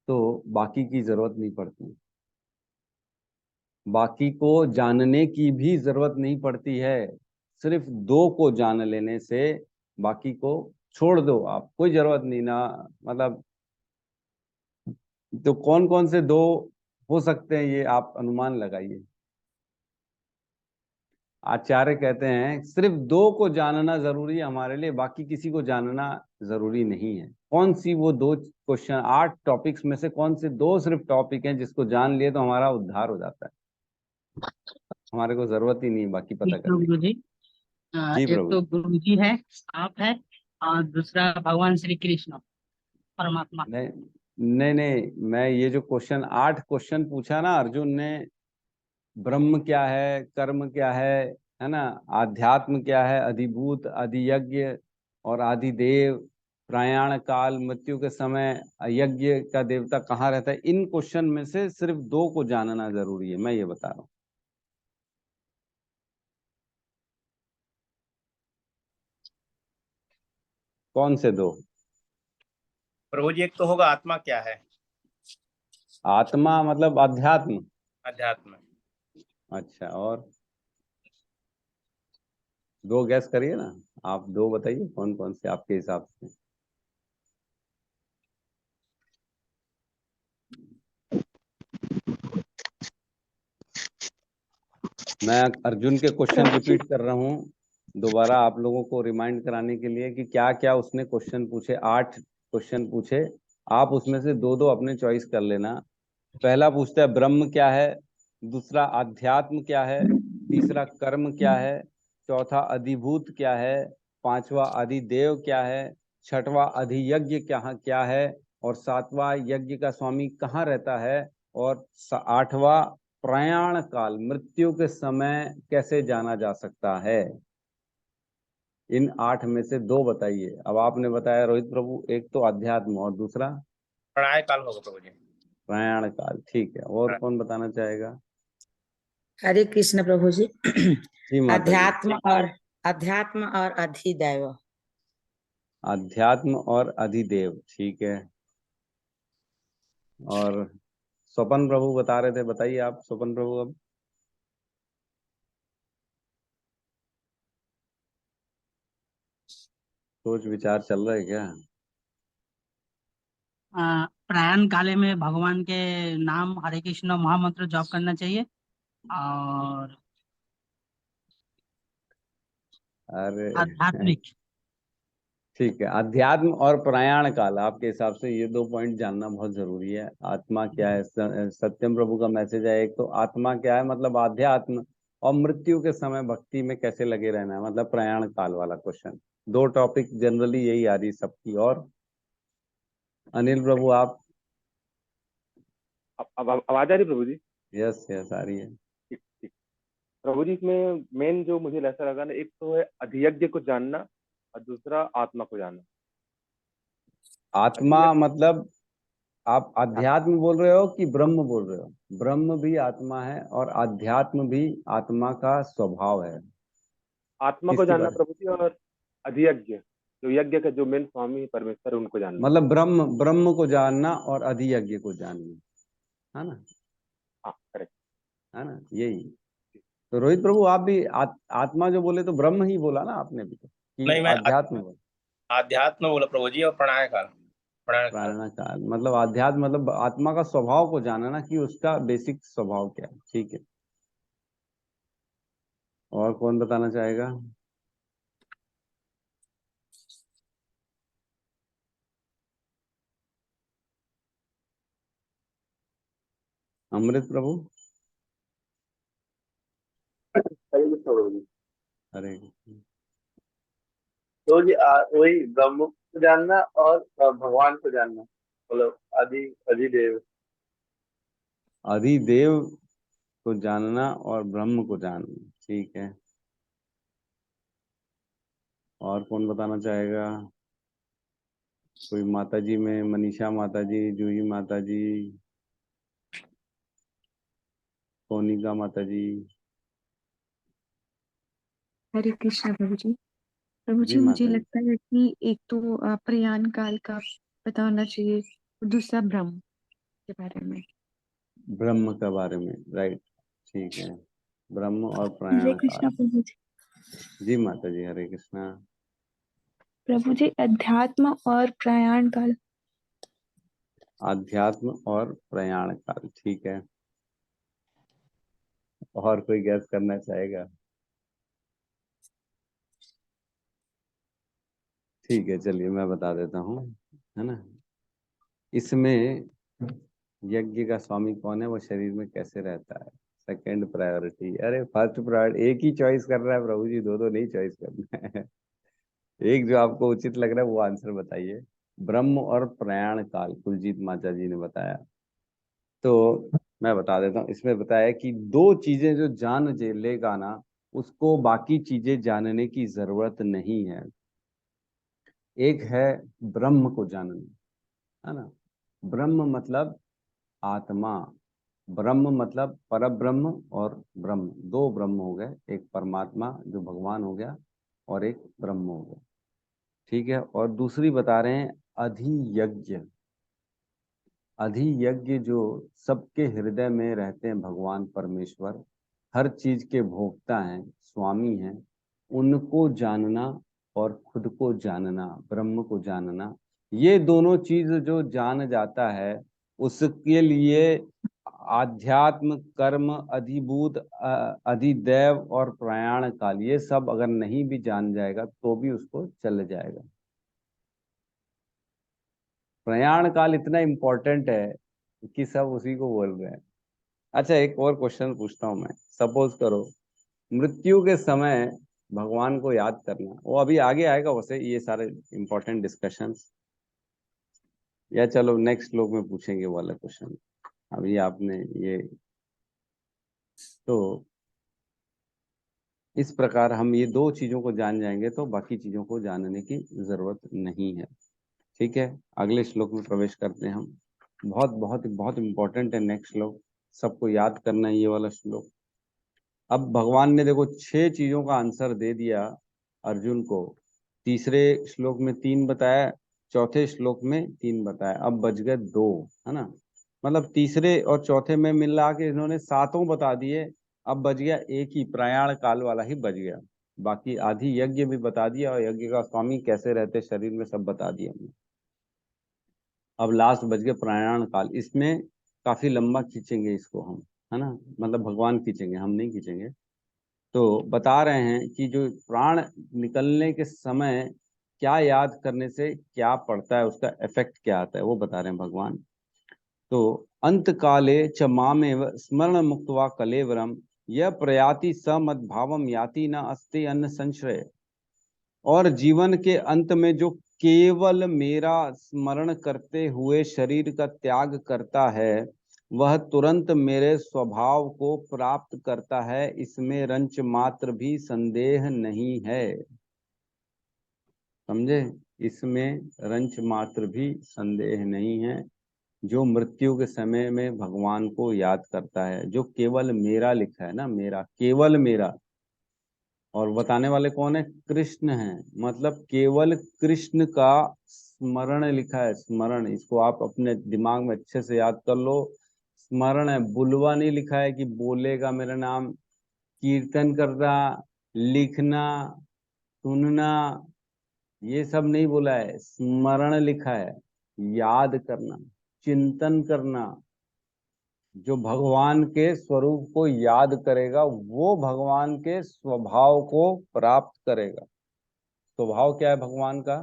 तो बाकी की जरूरत नहीं पड़ती, बाकी को जानने की भी जरूरत नहीं पड़ती है। सिर्फ दो को जान लेने से बाकी को छोड़ दो, आप कोई जरूरत नहीं ना। मतलब तो कौन कौन से दो हो सकते हैं ये आप अनुमान लगाइए। आचार्य कहते हैं सिर्फ दो को जानना जरूरी है हमारे लिए, बाकी किसी को जानना जरूरी नहीं है। कौन सी वो दो क्वेश्चन, 8 टॉपिक्स में से कौन से दो सिर्फ टॉपिक हैं जिसको जान लिए तो हमारा उद्धार हो जाता है, हमारे को जरूरत ही नहीं है बाकी पता एक तो करने की। गुरु जी, जी एक प्रभु। तो गुरु जी है, आप है, और दूसरा भगवान श्री कृष्ण परमात्मा। नहीं नहीं नहीं, मैं ये जो क्वेश्चन 8 क्वेश्चन पूछा ना अर्जुन ने, ब्रह्म क्या है, कर्म क्या है ना, आध्यात्म क्या है, अधिभूत, अधियज्ञ और आदिदेव, प्रयाण काल, मृत्यु के समय यज्ञ का देवता कहाँ रहता है, इन क्वेश्चन में से सिर्फ दो को जानना जरूरी है, मैं ये बता रहा हूँ। कौन से दो? प्रभु जी एक तो होगा आत्मा क्या है, आत्मा मतलब अध्यात्म। अध्यात्म। अच्छा, और दो गैस करिए ना, आप दो बताइए कौन कौन से आपके हिसाब से। मैं अर्जुन के क्वेश्चन रिपीट कर रहा हूँ दोबारा आप लोगों को रिमाइंड कराने के लिए कि क्या क्या उसने क्वेश्चन पूछे। 8 क्वेश्चन पूछे, आप उसमें से दो दो अपने चॉइस कर लेना। पहला पूछता है ब्रह्म क्या है, दूसरा अध्यात्म क्या है, तीसरा कर्म क्या है, चौथा अधिभूत क्या है, पांचवा अधिदेव क्या है, छठवां अधियज्ञ क्या क्या है, और सातवां यज्ञ का स्वामी कहाँ रहता है, और आठवां प्रयाण काल, मृत्यु के समय कैसे जाना जा सकता है। इन 8 में से दो बताइए। अब आपने बताया रोहित प्रभु, एक तो अध्यात्म और दूसरा प्रलय काल होगा प्रभु जी। प्रयाण काल, ठीक है। और कौन बताना चाहेगा? हरे कृष्ण प्रभु जी। जी माता जी। अध्यात्म और अधिदैव। अध्यात्म और अधिदेव, ठीक है। और स्वपन प्रभु बता रहे थे, बताइए आप स्वपन प्रभु। अब सोच विचार चल रहा है क्या? प्रयाण काले में भगवान के नाम हरे कृष्ण महामंत्र जप करना चाहिए। और अरे आध्यात्मिक। ठीक है, अध्यात्म और प्रयाण काल, आपके हिसाब से ये दो पॉइंट जानना बहुत जरूरी है। आत्मा क्या है, सत्यम प्रभु का मैसेज है एक तो, आत्मा क्या है मतलब आध्यात्म, और मृत्यु के समय भक्ति में कैसे लगे रहना है मतलब प्रयाण काल वाला क्वेश्चन। दो टॉपिक जनरली यही आ रही है सबकी। और अनिल प्रभु आप? अब आवाज आ रही प्रभु जी? यस यस, आ रही है। ठीक ठीक। प्रभु जी इसमें मेन जो मुझे ऐसा लगा ना, एक तो है अधियज्ञ को जानना और दूसरा आत्मा को जानना। आत्मा अधियज्ञ मतलब आप आत- अध्यात्म बोल रहे हो कि ब्रह्म बोल रहे हो? ब्रह्म भी आत्मा है और अध्यात्म भी आत्मा का स्वभाव है। आत्मा को किसकी जानना बात? प्रभु जी, और अधियज्ञ जो यज्ञ का जो मेन स्वामी परमेश्वर है, उनको जानना। मतलब ब्रह्म, ब्रह्म को जानना और अधियज्ञ को जानना, है ना? हाँ करेक्ट। है ना, यही। तो रोहित प्रभु आप भी आत्मा जो बोले तो ब्रह्म ही बोला ना आपने भी, तो कि नहीं, मैं अध्यात्म बोला? आध्यात्म बोला प्रभु जी, और प्रलय काल, प्रलय काल। प्राणा काल मतलब अध्यात्म मतलब आत्मा का स्वभाव को जानना, कि उसका बेसिक स्वभाव क्या है, ठीक है। और कौन बताना चाहेगा? अमृत प्रभु? हरे कृष्ण प्रभु जी। अरे तो जी वही ब्रह्म को जानना और भगवान को जानना, मतलब आदि अधिदेव। अधिदेव को जानना और ब्रह्म को जानना, ठीक है। और कौन बताना चाहेगा? कोई माता जी में, मनीषा माता जी, जूही माता जी, कोनिका माता जी। हरे कृष्ण प्रभु जी। प्रभु जी जी मुझे माता जी। लगता है कि एक तो प्रयाण काल का पता होना चाहिए और दूसरा ब्रह्म के बारे में। ब्रह्म के बारे में, राइट, ठीक है। ब्रह्म और हरे प्रयाण कृष्णा काल। प्रभु जी। जी माता जी, हरे कृष्णा। प्रभु जी अध्यात्म और प्रयाण काल। आध्यात्म और प्रयाण काल, ठीक है। और कोई गैस करना चाहेगा? ठीक है, चलिए मैं बता देता हूँ, है ना। इसमें यज्ञ का स्वामी कौन है, वो शरीर में कैसे रहता है, सेकंड प्रायोरिटी। अरे फर्स्ट प्रायोरिटी एक ही चॉइस कर रहा है प्रभु जी, दो दो नहीं चॉइस करना है। एक जो आपको उचित लग रहा है वो आंसर बताइए। ब्रह्म और प्रयाण काल, कुलजीत माता जी ने बताया। तो मैं बता देता हूँ, इसमें बताया कि दो चीजें जो जान लेगा ना, उसको बाकी चीजें जानने की जरूरत नहीं है। एक है ब्रह्म को जानना, है ना। ब्रह्म मतलब आत्मा, ब्रह्म मतलब पर ब्रह्म और ब्रह्म, दो ब्रह्म हो गए, एक परमात्मा जो भगवान हो गया और एक ब्रह्म हो गया, ठीक है। और दूसरी बता रहे हैं अधियज्ञ। अधियज्ञ जो सबके हृदय में रहते हैं, भगवान परमेश्वर हर चीज के भोक्ता हैं, स्वामी हैं, उनको जानना और खुद को जानना, ब्रह्म को जानना, ये दोनों चीज जो जान जाता है उसके लिए आध्यात्म, कर्म, अधिभूत, अधिदैव और प्रयाण काल, ये सब अगर नहीं भी जान जाएगा तो भी उसको चल जाएगा। प्रयाण काल इतना इम्पोर्टेंट है कि सब उसी को बोल रहे हैं। अच्छा, एक और क्वेश्चन पूछता हूं मैं। सपोज करो मृत्यु के समय भगवान को याद करना, वो अभी आगे आएगा वैसे ये सारे इंपॉर्टेंट डिस्कशंस, या चलो नेक्स्ट श्लोक में पूछेंगे वो वाला क्वेश्चन। अभी आपने ये, तो इस प्रकार हम ये दो चीजों को जान जाएंगे तो बाकी चीजों को जानने की जरूरत नहीं है, ठीक है। अगले श्लोक में प्रवेश करते हैं हम। बहुत बहुत बहुत इंपॉर्टेंट है नेक्स्ट श्लोक, सबको याद करना है ये वाला श्लोक। अब भगवान ने देखो 6 चीजों का आंसर दे दिया अर्जुन को। तीसरे श्लोक में 3 बताया, चौथे श्लोक में 3 बताया, अब बच गए 2, है ना। मतलब तीसरे और चौथे में मिला के इन्होंने 7 बता दिए, अब बच गया एक ही, प्रयाण काल वाला ही बच गया। बाकी आधी यज्ञ भी बता दिया और यज्ञ का स्वामी कैसे रहते शरीर में सब बता दिया हमने। अब लास्ट बच गए प्रयाण काल। इसमें काफी लंबा खींचेंगे इसको हम, है ना, मतलब भगवान खींचेंगे, हम नहीं खींचेंगे। तो बता रहे हैं कि जो प्राण निकलने के समय क्या याद करने से क्या पड़ता है, उसका इफेक्ट क्या आता है, वो बता रहे हैं भगवान। तो अंत काले च मामेव स्मरण मुक्त्वा कलेवरम यह प्रयाति स मद्भावम याति न अस्ति अन्न संशय। और जीवन के अंत में जो केवल मेरा स्मरण करते हुए शरीर का त्याग करता है, वह तुरंत मेरे स्वभाव को प्राप्त करता है, इसमें रंच मात्र भी संदेह नहीं है। समझे, इसमें रंच मात्र भी संदेह नहीं है। जो मृत्यु के समय में भगवान को याद करता है, जो केवल मेरा लिखा है ना, मेरा, केवल मेरा, और बताने वाले कौन है, कृष्ण है, मतलब केवल कृष्ण का स्मरण लिखा है। स्मरण, इसको आप अपने दिमाग में अच्छे से याद कर लो। स्मरण है, बुलवा नहीं लिखा है कि बोलेगा मेरा नाम, कीर्तन करना, लिखना, सुनना, ये सब नहीं बोला है। स्मरण लिखा है, याद करना, चिंतन करना। जो भगवान के स्वरूप को याद करेगा वो भगवान के स्वभाव को प्राप्त करेगा। स्वभाव क्या है भगवान का,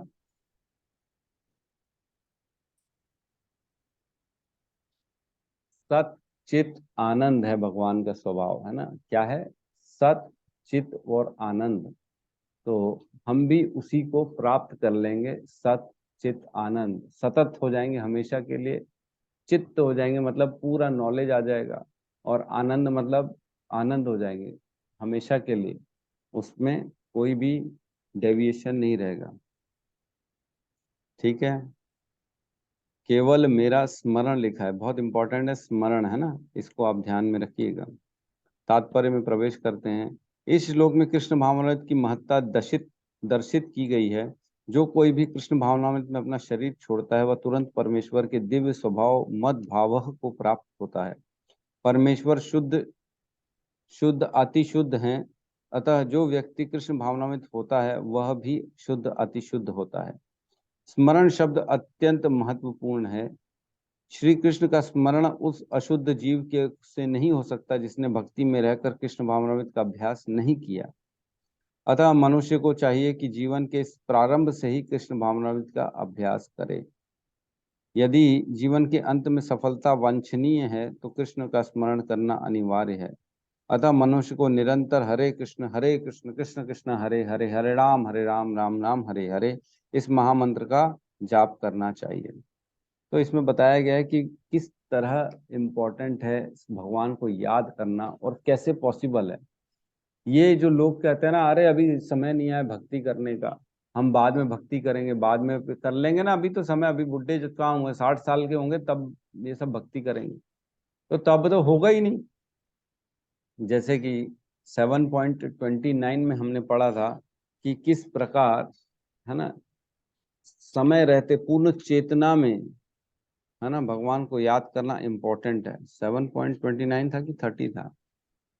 सत चित आनंद है भगवान का स्वभाव, है ना। क्या है, सत चित और आनंद। तो हम भी उसी को प्राप्त कर लेंगे, सत चित आनंद, सतत हो जाएंगे हमेशा के लिए, चित्त हो जाएंगे मतलब पूरा नॉलेज आ जाएगा, और आनंद मतलब आनंद हो जाएंगे हमेशा के लिए, उसमें कोई भी डेविएशन नहीं रहेगा, ठीक है। केवल मेरा स्मरण लिखा है, बहुत इंपॉर्टेंट है स्मरण, है ना, इसको आप ध्यान में रखिएगा। तात्पर्य में प्रवेश करते हैं। इस श्लोक में कृष्ण भावामृत की महत्ता दर्शित दर्शित की गई है। जो कोई भी कृष्ण भावनामृत में अपना शरीर छोड़ता है वह तुरंत परमेश्वर के दिव्य स्वभाव मद भाव को प्राप्त होता है। परमेश्वर शुद्ध शुद्ध अति शुद्ध हैं, अतः जो व्यक्ति कृष्ण भावनामृत होता है वह भी शुद्ध अति शुद्ध होता है। स्मरण शब्द अत्यंत महत्वपूर्ण है। श्री कृष्ण का स्मरण उस अशुद्ध जीव के से नहीं हो सकता जिसने भक्ति में रहकर कृष्ण भावनामृत का अभ्यास नहीं किया। अतः मनुष्य को चाहिए कि जीवन के प्रारंभ से ही कृष्ण भावनामृत का अभ्यास करे। यदि जीवन के अंत में सफलता वांछनीय है तो कृष्ण का स्मरण करना अनिवार्य है। अतः मनुष्य को निरंतर हरे कृष्ण कृष्ण कृष्ण हरे हरे, हरे राम राम राम हरे हरे इस महामंत्र का जाप करना चाहिए। तो इसमें बताया गया है कि किस तरह इम्पोर्टेंट है भगवान को याद करना और कैसे पॉसिबल है। ये जो लोग कहते हैं ना, अरे अभी समय नहीं है भक्ति करने का, हम बाद में भक्ति करेंगे, बाद में कर लेंगे ना, अभी तो समय, अभी बुढ़े जो काम हुए 60 साल के होंगे तब ये सब भक्ति करेंगे, तो तब तो होगा ही नहीं। जैसे कि 7.29 में हमने पढ़ा था कि किस प्रकार, है ना, समय रहते पूर्ण चेतना में, है ना, भगवान को याद करना इम्पोर्टेंट है। 7.29 था कि 30 था?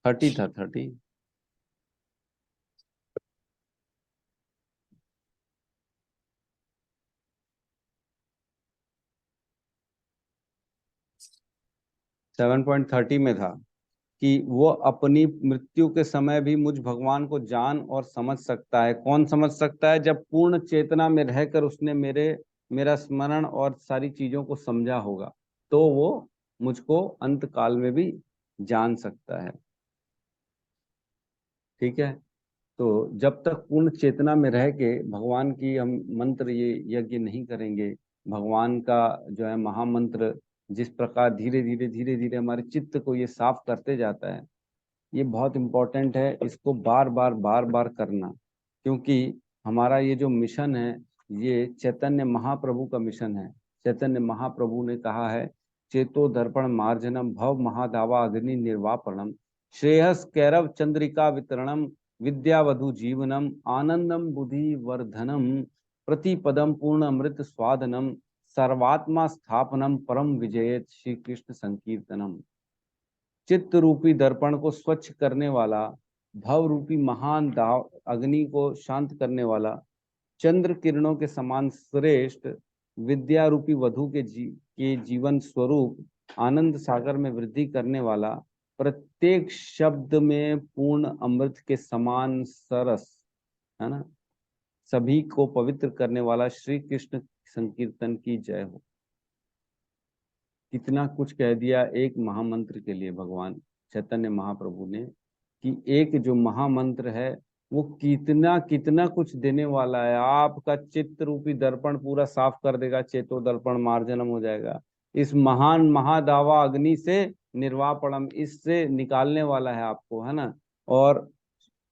30 था, 30। सेवन पॉइंट 30 में था कि वो अपनी मृत्यु के समय भी मुझ भगवान को जान और समझ सकता है। कौन समझ सकता है? जब पूर्ण चेतना में रहकर उसने मेरा स्मरण और सारी चीजों को समझा होगा, तो वो मुझको अंत काल में भी जान सकता है। ठीक है, तो जब तक पूर्ण चेतना में रह के भगवान की हम मंत्र ये यज्ञ नहीं करेंगे, भगवान का जो है महामंत्र जिस प्रकार धीरे धीरे धीरे धीरे हमारे चित्त को ये साफ करते जाता है, ये बहुत इम्पोर्टेंट है। इसको बार बार करना, क्योंकि हमारा ये जो मिशन है ये चैतन्य महाप्रभु का मिशन है। चैतन्य महाप्रभु ने कहा है, चेतो दर्पण मार्जनम भव महादावा अग्नि निर्वापणम श्रेयस कैरव चंद्रिका वितरणम विद्यावधु जीवनम आनंदम बुद्धि वर्धनम प्रतिपदम पूर्ण अमृत स्वादनम सर्वात्मा स्थापनम परम विजयत श्री कृष्ण संकीर्तनम। चित्त रूपी दर्पण को स्वच्छ करने वाला, भव रूपी महान दाव अग्नि को शांत करने वाला, चंद्र किरणों के समान श्रेष्ठ विद्या रूपी वधु के जीवन स्वरूप आनंद सागर में वृद्धि करने वाला, प्रत्येक शब्द में पूर्ण अमृत के समान सरस, है ना, सभी को पवित्र करने वाला श्री कृष्ण संकीर्तन की जय हो। कितना कुछ कह दिया एक महामंत्र के लिए भगवान चैतन्य महाप्रभु ने, कि एक जो महामंत्र है वो कितना कितना कुछ देने वाला है। आपका चित्त रूपी दर्पण पूरा साफ कर देगा, चेतो दर्पण मार्जनम हो जाएगा। इस महान महादावा अग्नि से निर्वापणम, इससे निकालने वाला है आपको, है ना। और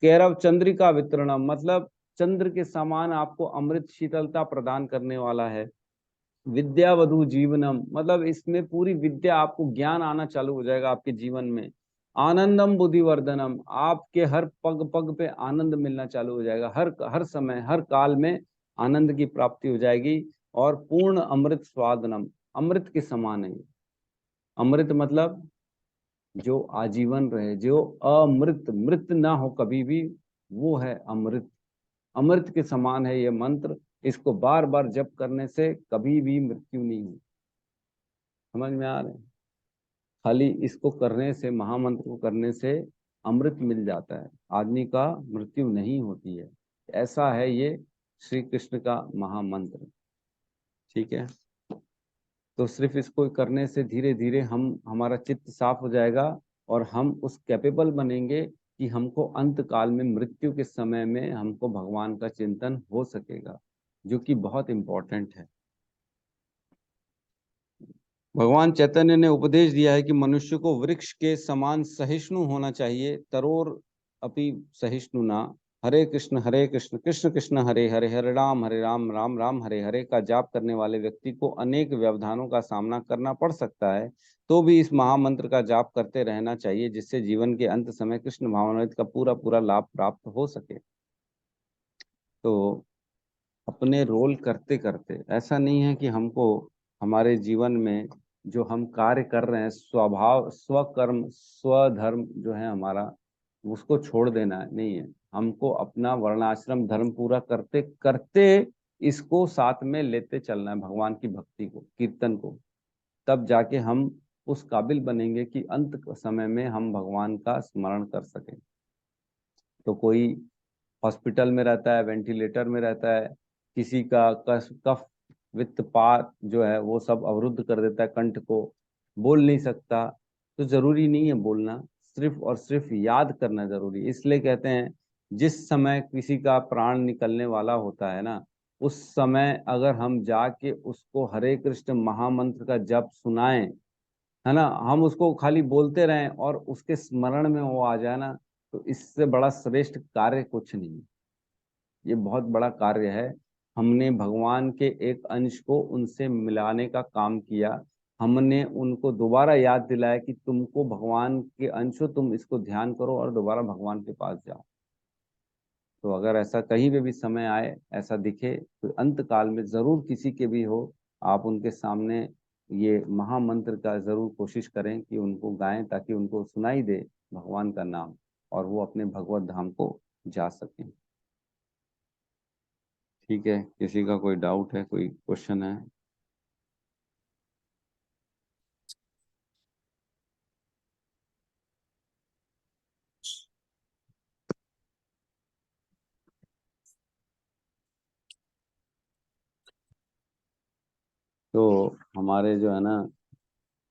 कैरव चंद्रिका वितरणम, मतलब चंद्र के समान आपको अमृत शीतलता प्रदान करने वाला है। विद्यावधु जीवनम, मतलब इसमें पूरी विद्या, आपको ज्ञान आना चालू हो जाएगा आपके जीवन में। आनंदम बुद्धिवर्धनम, आपके हर पग पग पे आनंद मिलना चालू हो जाएगा, हर समय हर काल में आनंद की प्राप्ति हो जाएगी। और पूर्ण अमृत स्वादनम, अमृत के समान है। अमृत मतलब जो आजीवन रहे, जो अमृत, मृत ना हो कभी भी, वो है अमृत। अमृत के समान है ये मंत्र। इसको बार बार जप करने से कभी भी मृत्यु नहीं हुई। समझ में आ रहे हैं? खाली इसको करने से, महामंत्र को करने से अमृत मिल जाता है, आदमी का मृत्यु नहीं होती है। ऐसा है ये श्री कृष्ण का महामंत्र। ठीक है, तो सिर्फ इसको करने से धीरे धीरे हमारा चित्त साफ हो जाएगा और हम उस कैपेबल बनेंगे कि हमको अंत काल में, मृत्यु के समय में हमको भगवान का चिंतन हो सकेगा, जो कि बहुत इंपॉर्टेंट है। भगवान चैतन्य ने उपदेश दिया है कि मनुष्य को वृक्ष के समान सहिष्णु होना चाहिए, तरोर अपि सहिष्णुना। हरे कृष्ण कृष्ण कृष्ण हरे हरे, हरे राम राम राम हरे हरे का जाप करने वाले व्यक्ति को अनेक व्यवधानों का सामना करना पड़ सकता है, तो भी इस महामंत्र का जाप करते रहना चाहिए, जिससे जीवन के अंत समय कृष्ण भावनामृत का पूरा पूरा लाभ प्राप्त हो सके। तो अपने रोल करते करते, ऐसा नहीं है कि हमको हमारे जीवन में जो हम कार्य कर रहे हैं, स्वभाव स्वकर्म स्वधर्म जो है हमारा, उसको छोड़ देना नहीं है। हमको अपना वर्णाश्रम धर्म पूरा करते करते इसको साथ में लेते चलना है, भगवान की भक्ति को, कीर्तन को। तब जाके हम उस काबिल बनेंगे कि अंत समय में हम भगवान का स्मरण कर सकें। तो कोई हॉस्पिटल में रहता है, वेंटिलेटर में रहता है, किसी का कफ वित्तपात जो है वो सब अवरुद्ध कर देता है कंठ को, बोल नहीं सकता। तो जरूरी नहीं है बोलना, सिर्फ और सिर्फ याद करना जरूरी। इसलिए कहते हैं जिस समय किसी का प्राण निकलने वाला होता है ना, उस समय अगर हम जाके उसको हरे कृष्ण महामंत्र का जप सुनाएं, है ना, हम उसको खाली बोलते रहें और उसके स्मरण में वो आ जाए ना, तो इससे बड़ा श्रेष्ठ कार्य कुछ नहीं। ये बहुत बड़ा कार्य है। हमने भगवान के एक अंश को उनसे मिलाने का काम किया। हमने उनको दोबारा याद दिलाया कि तुमको भगवान के अंश हो, तुम इसको ध्यान करो और दोबारा भगवान के पास जाओ। तो अगर ऐसा कहीं पे भी समय आए, ऐसा दिखे, तो अंत काल में जरूर किसी के भी हो, आप उनके सामने ये महामंत्र का जरूर कोशिश करें कि उनको गाएं, ताकि उनको सुनाई दे भगवान का नाम और वो अपने भगवत धाम को जा सकें। ठीक है, किसी का कोई डाउट है, कोई क्वेश्चन है? तो हमारे जो है ना,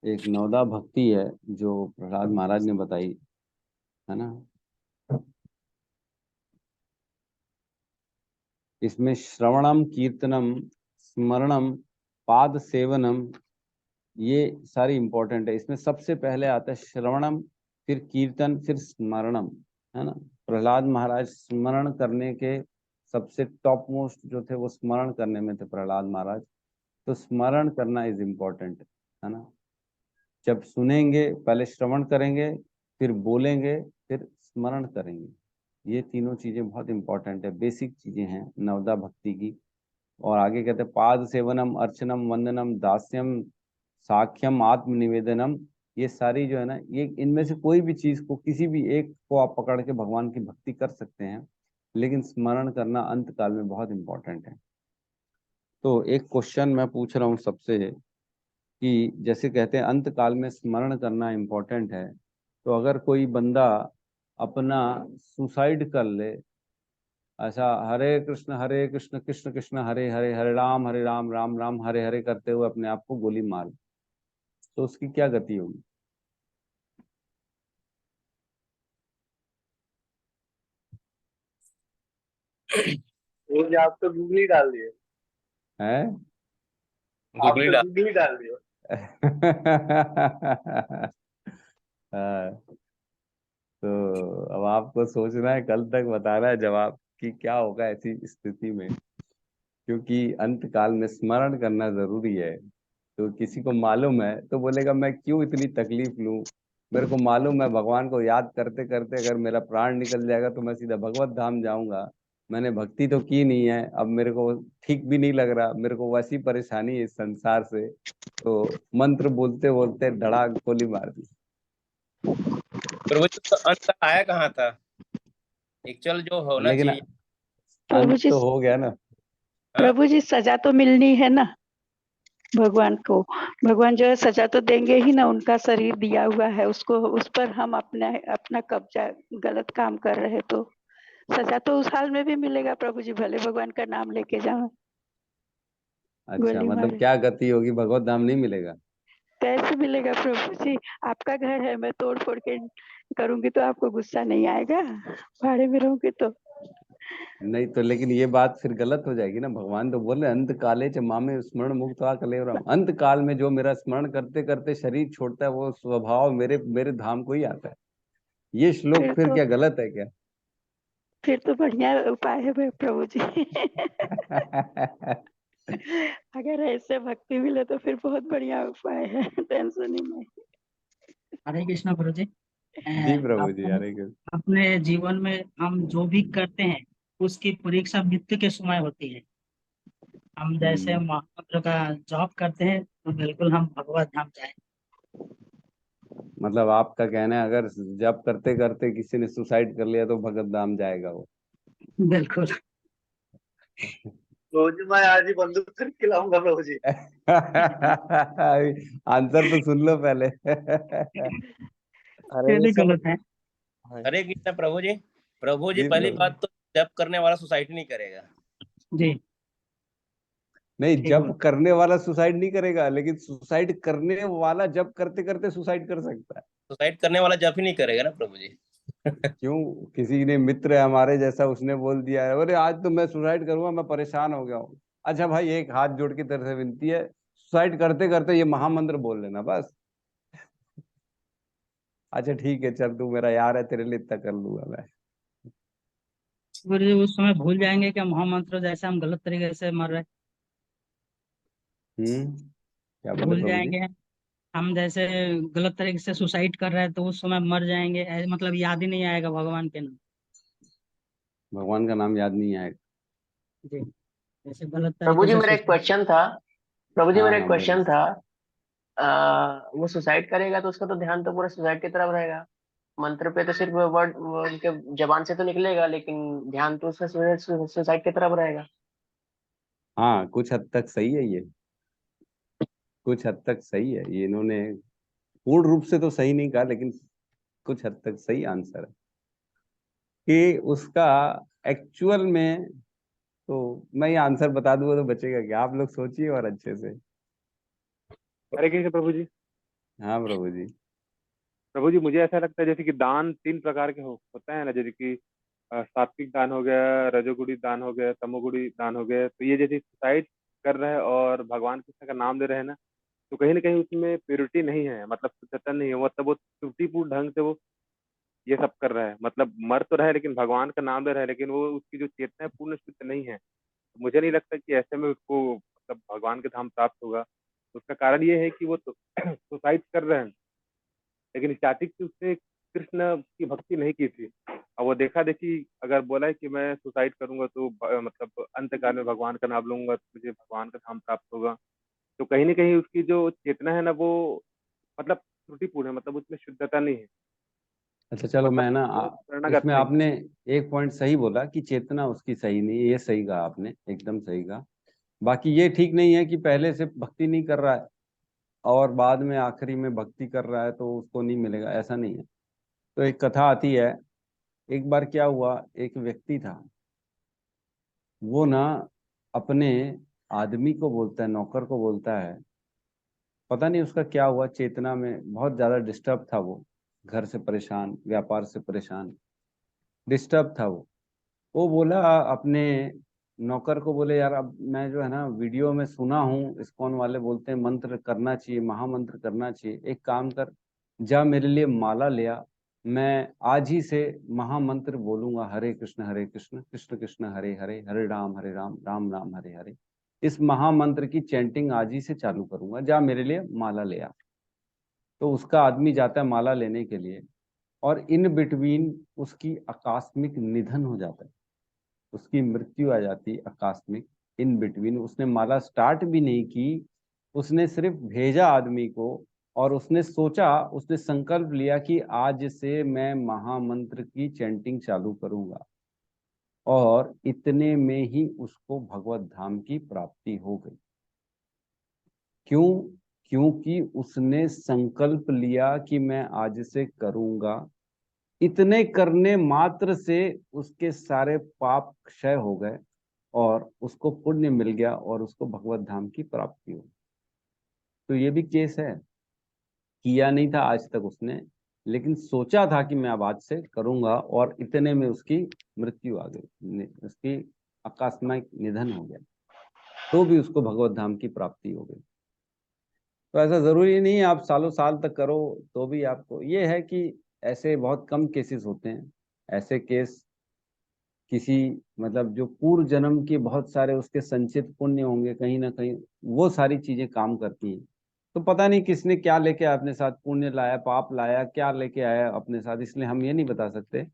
एक नवदा भक्ति है जो प्रहलाद महाराज ने बताई है ना, इसमें श्रवणम कीर्तनम स्मरणम पाद सेवनम, ये सारी इंपॉर्टेंट है। इसमें सबसे पहले आता है श्रवणम, फिर कीर्तन, फिर स्मरणम, है ना। प्रहलाद महाराज स्मरण करने के सबसे टॉप मोस्ट जो थे वो स्मरण करने में थे प्रहलाद महाराज। तो स्मरण करना इज इम्पोर्टेंट, है ना। जब सुनेंगे पहले श्रवण करेंगे, फिर बोलेंगे, फिर स्मरण करेंगे। ये तीनों चीजें बहुत इंपॉर्टेंट है, बेसिक चीजें हैं नवदा भक्ति की। और आगे कहते हैं पाद सेवनम अर्चनम वंदनम दास्यम साख्यम आत्मनिवेदनम। ये सारी जो है ना, ये इनमें से कोई भी चीज को, किसी भी एक को आप पकड़ के भगवान की भक्ति कर सकते हैं, लेकिन स्मरण करना अंत काल में बहुत इंपॉर्टेंट है। तो एक क्वेश्चन मैं पूछ रहा हूँ सबसे कि जैसे कहते हैं अंत काल में स्मरण करना इम्पोर्टेंट है, तो अगर कोई बंदा अपना सुसाइड कर ले, ऐसा हरे कृष्ण कृष्ण कृष्ण हरे हरे, हरे राम राम राम हरे हरे करते हुए अपने आप को गोली मार, तो उसकी क्या गति होगी? वो जी आप तो गूगल ही डाल दिए, है आप गूगली तो डाल। गूगल ही डाल दिए। हाँ, तो अब आपको सोचना है, कल तक बताना है जवाब कि क्या होगा ऐसी स्थिति में, क्योंकि अंत काल में स्मरण करना जरूरी है। तो किसी को मालूम है तो बोलेगा मैं क्यों इतनी तकलीफ लूं, मेरे को मालूम है भगवान को याद करते करते अगर मेरा प्राण निकल जाएगा तो मैं सीधा भगवत धाम जाऊंगा। मैंने भक्ति तो की नहीं है, अब मेरे को ठीक भी नहीं लग रहा, मेरे को वैसी परेशानी है इस संसार से, तो मंत्र बोलते बोलते धड़ाक गोली मार दी। प्रभु जी तो अंत आया कहाँ था? एक्चुअल जो होना लेकिन चाहिए। प्रभु अंत जी, तो हो गया ना। प्रभु जी सजा तो मिलनी है ना भगवान को। भगवान जो है सजा तो देंगे ही ना, उनका शरीर दिया हुआ है, उसको उस पर हम अपना कब्जा गलत काम कर रहे तो सजा तो उस हाल में भी मिलेगा प्रभु जी, भले भगवान का नाम लेके जाओ अच्छा, गोली मतलब मारे। क्या गति होगी, भगवत धाम नहीं मिलेगा? कैसे मिलेगा प्रभु जी? आपका घर है, मैं तोड़ फोड़ के करूंगी तो आपको गुस्सा नहीं आएगा? भाड़े में रहूंगी तो। नहीं तो लेकिन ये बात फिर गलत हो जाएगी ना। भगवान तो बोले अंत काले च मामे स्मरण मुक्त कलेवरम, अंत काल में जो मेरा स्मरण करते करते शरीर छोड़ता है वो स्वभाव मेरे मेरे धाम को ही आता है। ये श्लोक फिर क्या गलत है क्या? फिर तो बढ़िया उपाय है प्रभु जी। अगर ऐसे भक्ति मिले तो फिर बहुत बढ़िया उपाय है, टेंशन ही नहीं। हरे कृष्ण प्रभु जी। जी प्रभु जी, अपने हरे कृष्ण। अपने जीवन में हम जो भी करते हैं उसकी परीक्षा मृत्यु के समय होती है। हम जैसे महामंत्र का जॉब करते हैं तो बिल्कुल हम भगवत धाम जाए। मतलब आपका कहना है अगर जब करते करते किसी ने सुसाइड कर लिया तो भगत धाम जाएगा वो। बिल्कुल। प्रभु जी मैं आज ही बंदूक खरीद के लाऊंगा प्रभु जी। आंसर तो सुन लो पहले। ये भी गलत है। हरे कृष्ण प्रभु जी। प्रभु जी जी पहली प्रभु। बात तो जप करने वाला सुसाइड नहीं करेगा। जी नहीं, ठीक जब बोल। करने वाला सुसाइड नहीं करेगा, लेकिन सुसाइड करने वाला जब करते करते सुसाइड कर सकता है। सुसाइड करने वाला जप ही नहीं करेगा ना प्रभु जी। क्यों? किसी ने मित्र है हमारे जैसा, उसने बोल दिया है अरे आज तो मैं सुसाइड करूंगा, मैं परेशान हो गया हूँ। अच्छा भाई, एक हाथ जोड़ की तरफ से विनती है, सुसाइड करते करते ये महामंत्र बोल लेना बस। अच्छा ठीक है, चल तू मेरा यार है, तेरे लिए इतना कर लूंगा मैं। गुरु जी उस समय भूल जाएंगे कि महामंत्र जैसे हम गलत तरीके से मर रहे। क्या बोले भूल प्रभु जी? जाएंगे हम जैसे गलत तरीके से सुसाइड कर रहे हैं तो उस समय मर जाएंगे, मतलब याद ही नहीं आएगा भगवान के नाम। भगवान का नाम याद नहीं आएगा? जी जैसे गलत प्रभु तरीके जी से मेरा एक सुसाइड। क्वेश्चन था। प्रभु जी हाँ मेरा एक हाँ बोलो। क्वेश्चन था। वो सुसाइड करेगा तो उसका तो ध्यान तो पूरा सुसाइड की तरफ रहेगा। मंत्र पे तो सिर्फ वर्ड उनके जबान से तो निकलेगा लेकिन ध्यान तो उसका सुसाइड की तरफ रहेगा। हाँ, कुछ हद तक सही है ये, कुछ हद तक सही है ये। इन्होंने पूर्ण रूप से तो सही नहीं कहा, लेकिन कुछ हद तक सही आंसर है कि उसका एक्चुअल में। तो मैं ये आंसर बता दूंगा तो बचेगा क्या? आप लोग सोचिए और अच्छे से। हरे कृष्ण प्रभु जी। हाँ प्रभु जी। प्रभु जी मुझे ऐसा लगता है जैसे कि दान 3 प्रकार के होता है ना, जैसे कि सात्विक दान हो गया, रजोगुणी दान हो गया, तमोगुणी दान हो गया। तो ये जैसे सुसाइड कर रहे हैं और भगवान कृष्ण का नाम ले रहे हैं ना, तो कहीं ना कहीं उसमें प्योरिटी नहीं है, मतलब शुद्धता नहीं है, मतलब वो त्रुटिपूर्ण ढंग से वो ये सब कर रहा है। मतलब मर तो रहा है लेकिन भगवान का नाम ले रहा है, लेकिन वो उसकी जो चेतना है पूर्ण शुद्ध नहीं है। तो मुझे नहीं लगता कि ऐसे में उसको मतलब भगवान के धाम प्राप्त होगा। उसका कारण ये है कि वो तो सुसाइड कर रहे हैं, लेकिन स्टार्टिंग से उसने कृष्ण की भक्ति नहीं की थी। और वो देखा देखी अगर बोला है कि मैं सुसाइड करूंगा तो मतलब अंतकाल में भगवान का नाम लूंगा तो मुझे भगवान का धाम प्राप्त होगा। तो कहीं ना कहीं उसकी जो चेतना है ना वो मतलब त्रुटिपूर्ण है, मतलब उसमें शुद्धता नहीं है। अच्छा चलो, मतलब मैं ना वो शरणागत इसमें नहीं है। आपने एक पॉइंट सही बोला कि चेतना उसकी सही नहीं है, ये सही कहा आपने, एकदम सही कहा। बाकी ये ठीक नहीं है कि पहले से भक्ति नहीं कर रहा है और बाद में आखिरी में भक्ति कर रहा है तो उसको नहीं मिलेगा, ऐसा नहीं है। तो एक कथा आती है, एक बार क्या हुआ, एक व्यक्ति था, वो ना अपने आदमी को बोलता है, नौकर को बोलता है, पता नहीं उसका क्या हुआ, चेतना में बहुत ज्यादा डिस्टर्ब था वो, घर से परेशान, व्यापार से परेशान, डिस्टर्ब था वो बोला अपने नौकर को, बोले यार अब मैं जो है ना वीडियो में सुना हूँ इस्कॉन वाले बोलते हैं मंत्र करना चाहिए, महामंत्र करना चाहिए, एक काम कर, जा मेरे लिए माला ले आ, मैं आज ही से महामंत्र बोलूंगा, हरे कृष्ण कृष्ण कृष्ण हरे हरे, हरे राम राम राम हरे हरे। इस महामंत्र की चैंटिंग आज ही से चालू करूंगा, जा मेरे लिए माला ले आ। तो उसका आदमी जाता है माला लेने के लिए, और इन बिटवीन उसकी आकस्मिक निधन हो जाता है, उसकी मृत्यु आ जाती है आकस्मिक। इन बिटवीन उसने माला स्टार्ट भी नहीं की, उसने सिर्फ भेजा आदमी को, और उसने सोचा, उसने संकल्प लिया कि आज से मैं महामंत्र की चैंटिंग चालू करूंगा, और इतने में ही उसको भगवत धाम की प्राप्ति हो गई। क्यों? क्योंकि उसने संकल्प लिया कि मैं आज से करूंगा। इतने करने मात्र से उसके सारे पाप क्षय हो गए और उसको पुण्य मिल गया और उसको भगवत धाम की प्राप्ति हुई। तो ये भी केस है, किया नहीं था आज तक उसने, लेकिन सोचा था कि मैं अब आज से करूंगा, और इतने में उसकी मृत्यु आ गई, उसकी आकस्मिक निधन हो गया, तो भी उसको भगवत धाम की प्राप्ति हो गई। तो ऐसा जरूरी नहीं है आप सालों साल तक करो तो भी आपको, ये है कि ऐसे बहुत कम केसेस होते हैं। ऐसे केस किसी मतलब जो पूर्व जन्म के बहुत सारे उसके संचित पुण्य होंगे, कहीं ना कहीं वो सारी चीजें काम करती हैं। तो पता नहीं किसने क्या लेके अपने साथ, पुण्य लाया, पाप लाया, क्या लेके आया अपने साथ, इसलिए हम ये नहीं बता सकते।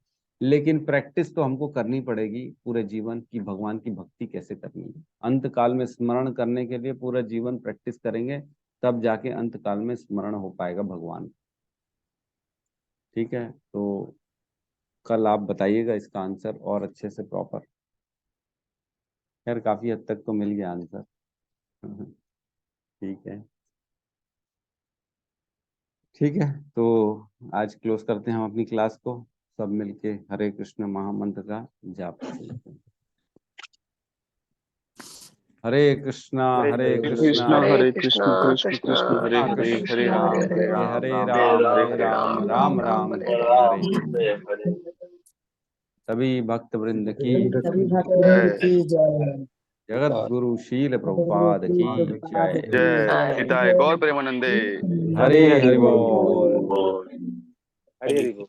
लेकिन प्रैक्टिस तो हमको करनी पड़ेगी पूरे जीवन की, भगवान की भक्ति कैसे करनी है। अंत काल में स्मरण करने के लिए पूरा जीवन प्रैक्टिस करेंगे, तब जाके अंत काल में स्मरण हो पाएगा भगवान। ठीक है, तो कल आप बताइएगा इसका आंसर और अच्छे से प्रॉपर। खैर काफी हद तक तो मिल गया आंसर। ठीक है, ठीक है, तो आज क्लोज करते हैं हम अपनी क्लास को। सब मिलके हरे कृष्ण महामंत्र का जाप करते हैं। हरे कृष्णा हरे कृष्णा हरे कृष्णा कृष्ण कृष्ण हरे हरे हरे राम हरे हरे हरे राम राम हरे राम राम राम राम राम हरे हरे हरे। सभी भक्त वृंद की सभी भक्तों की जय। जगत गुरु शील प्रभुपाद की जय। जय। हिताय गौर प्रेमानंदे। हरि हरि बोल। हरि हरि बोल।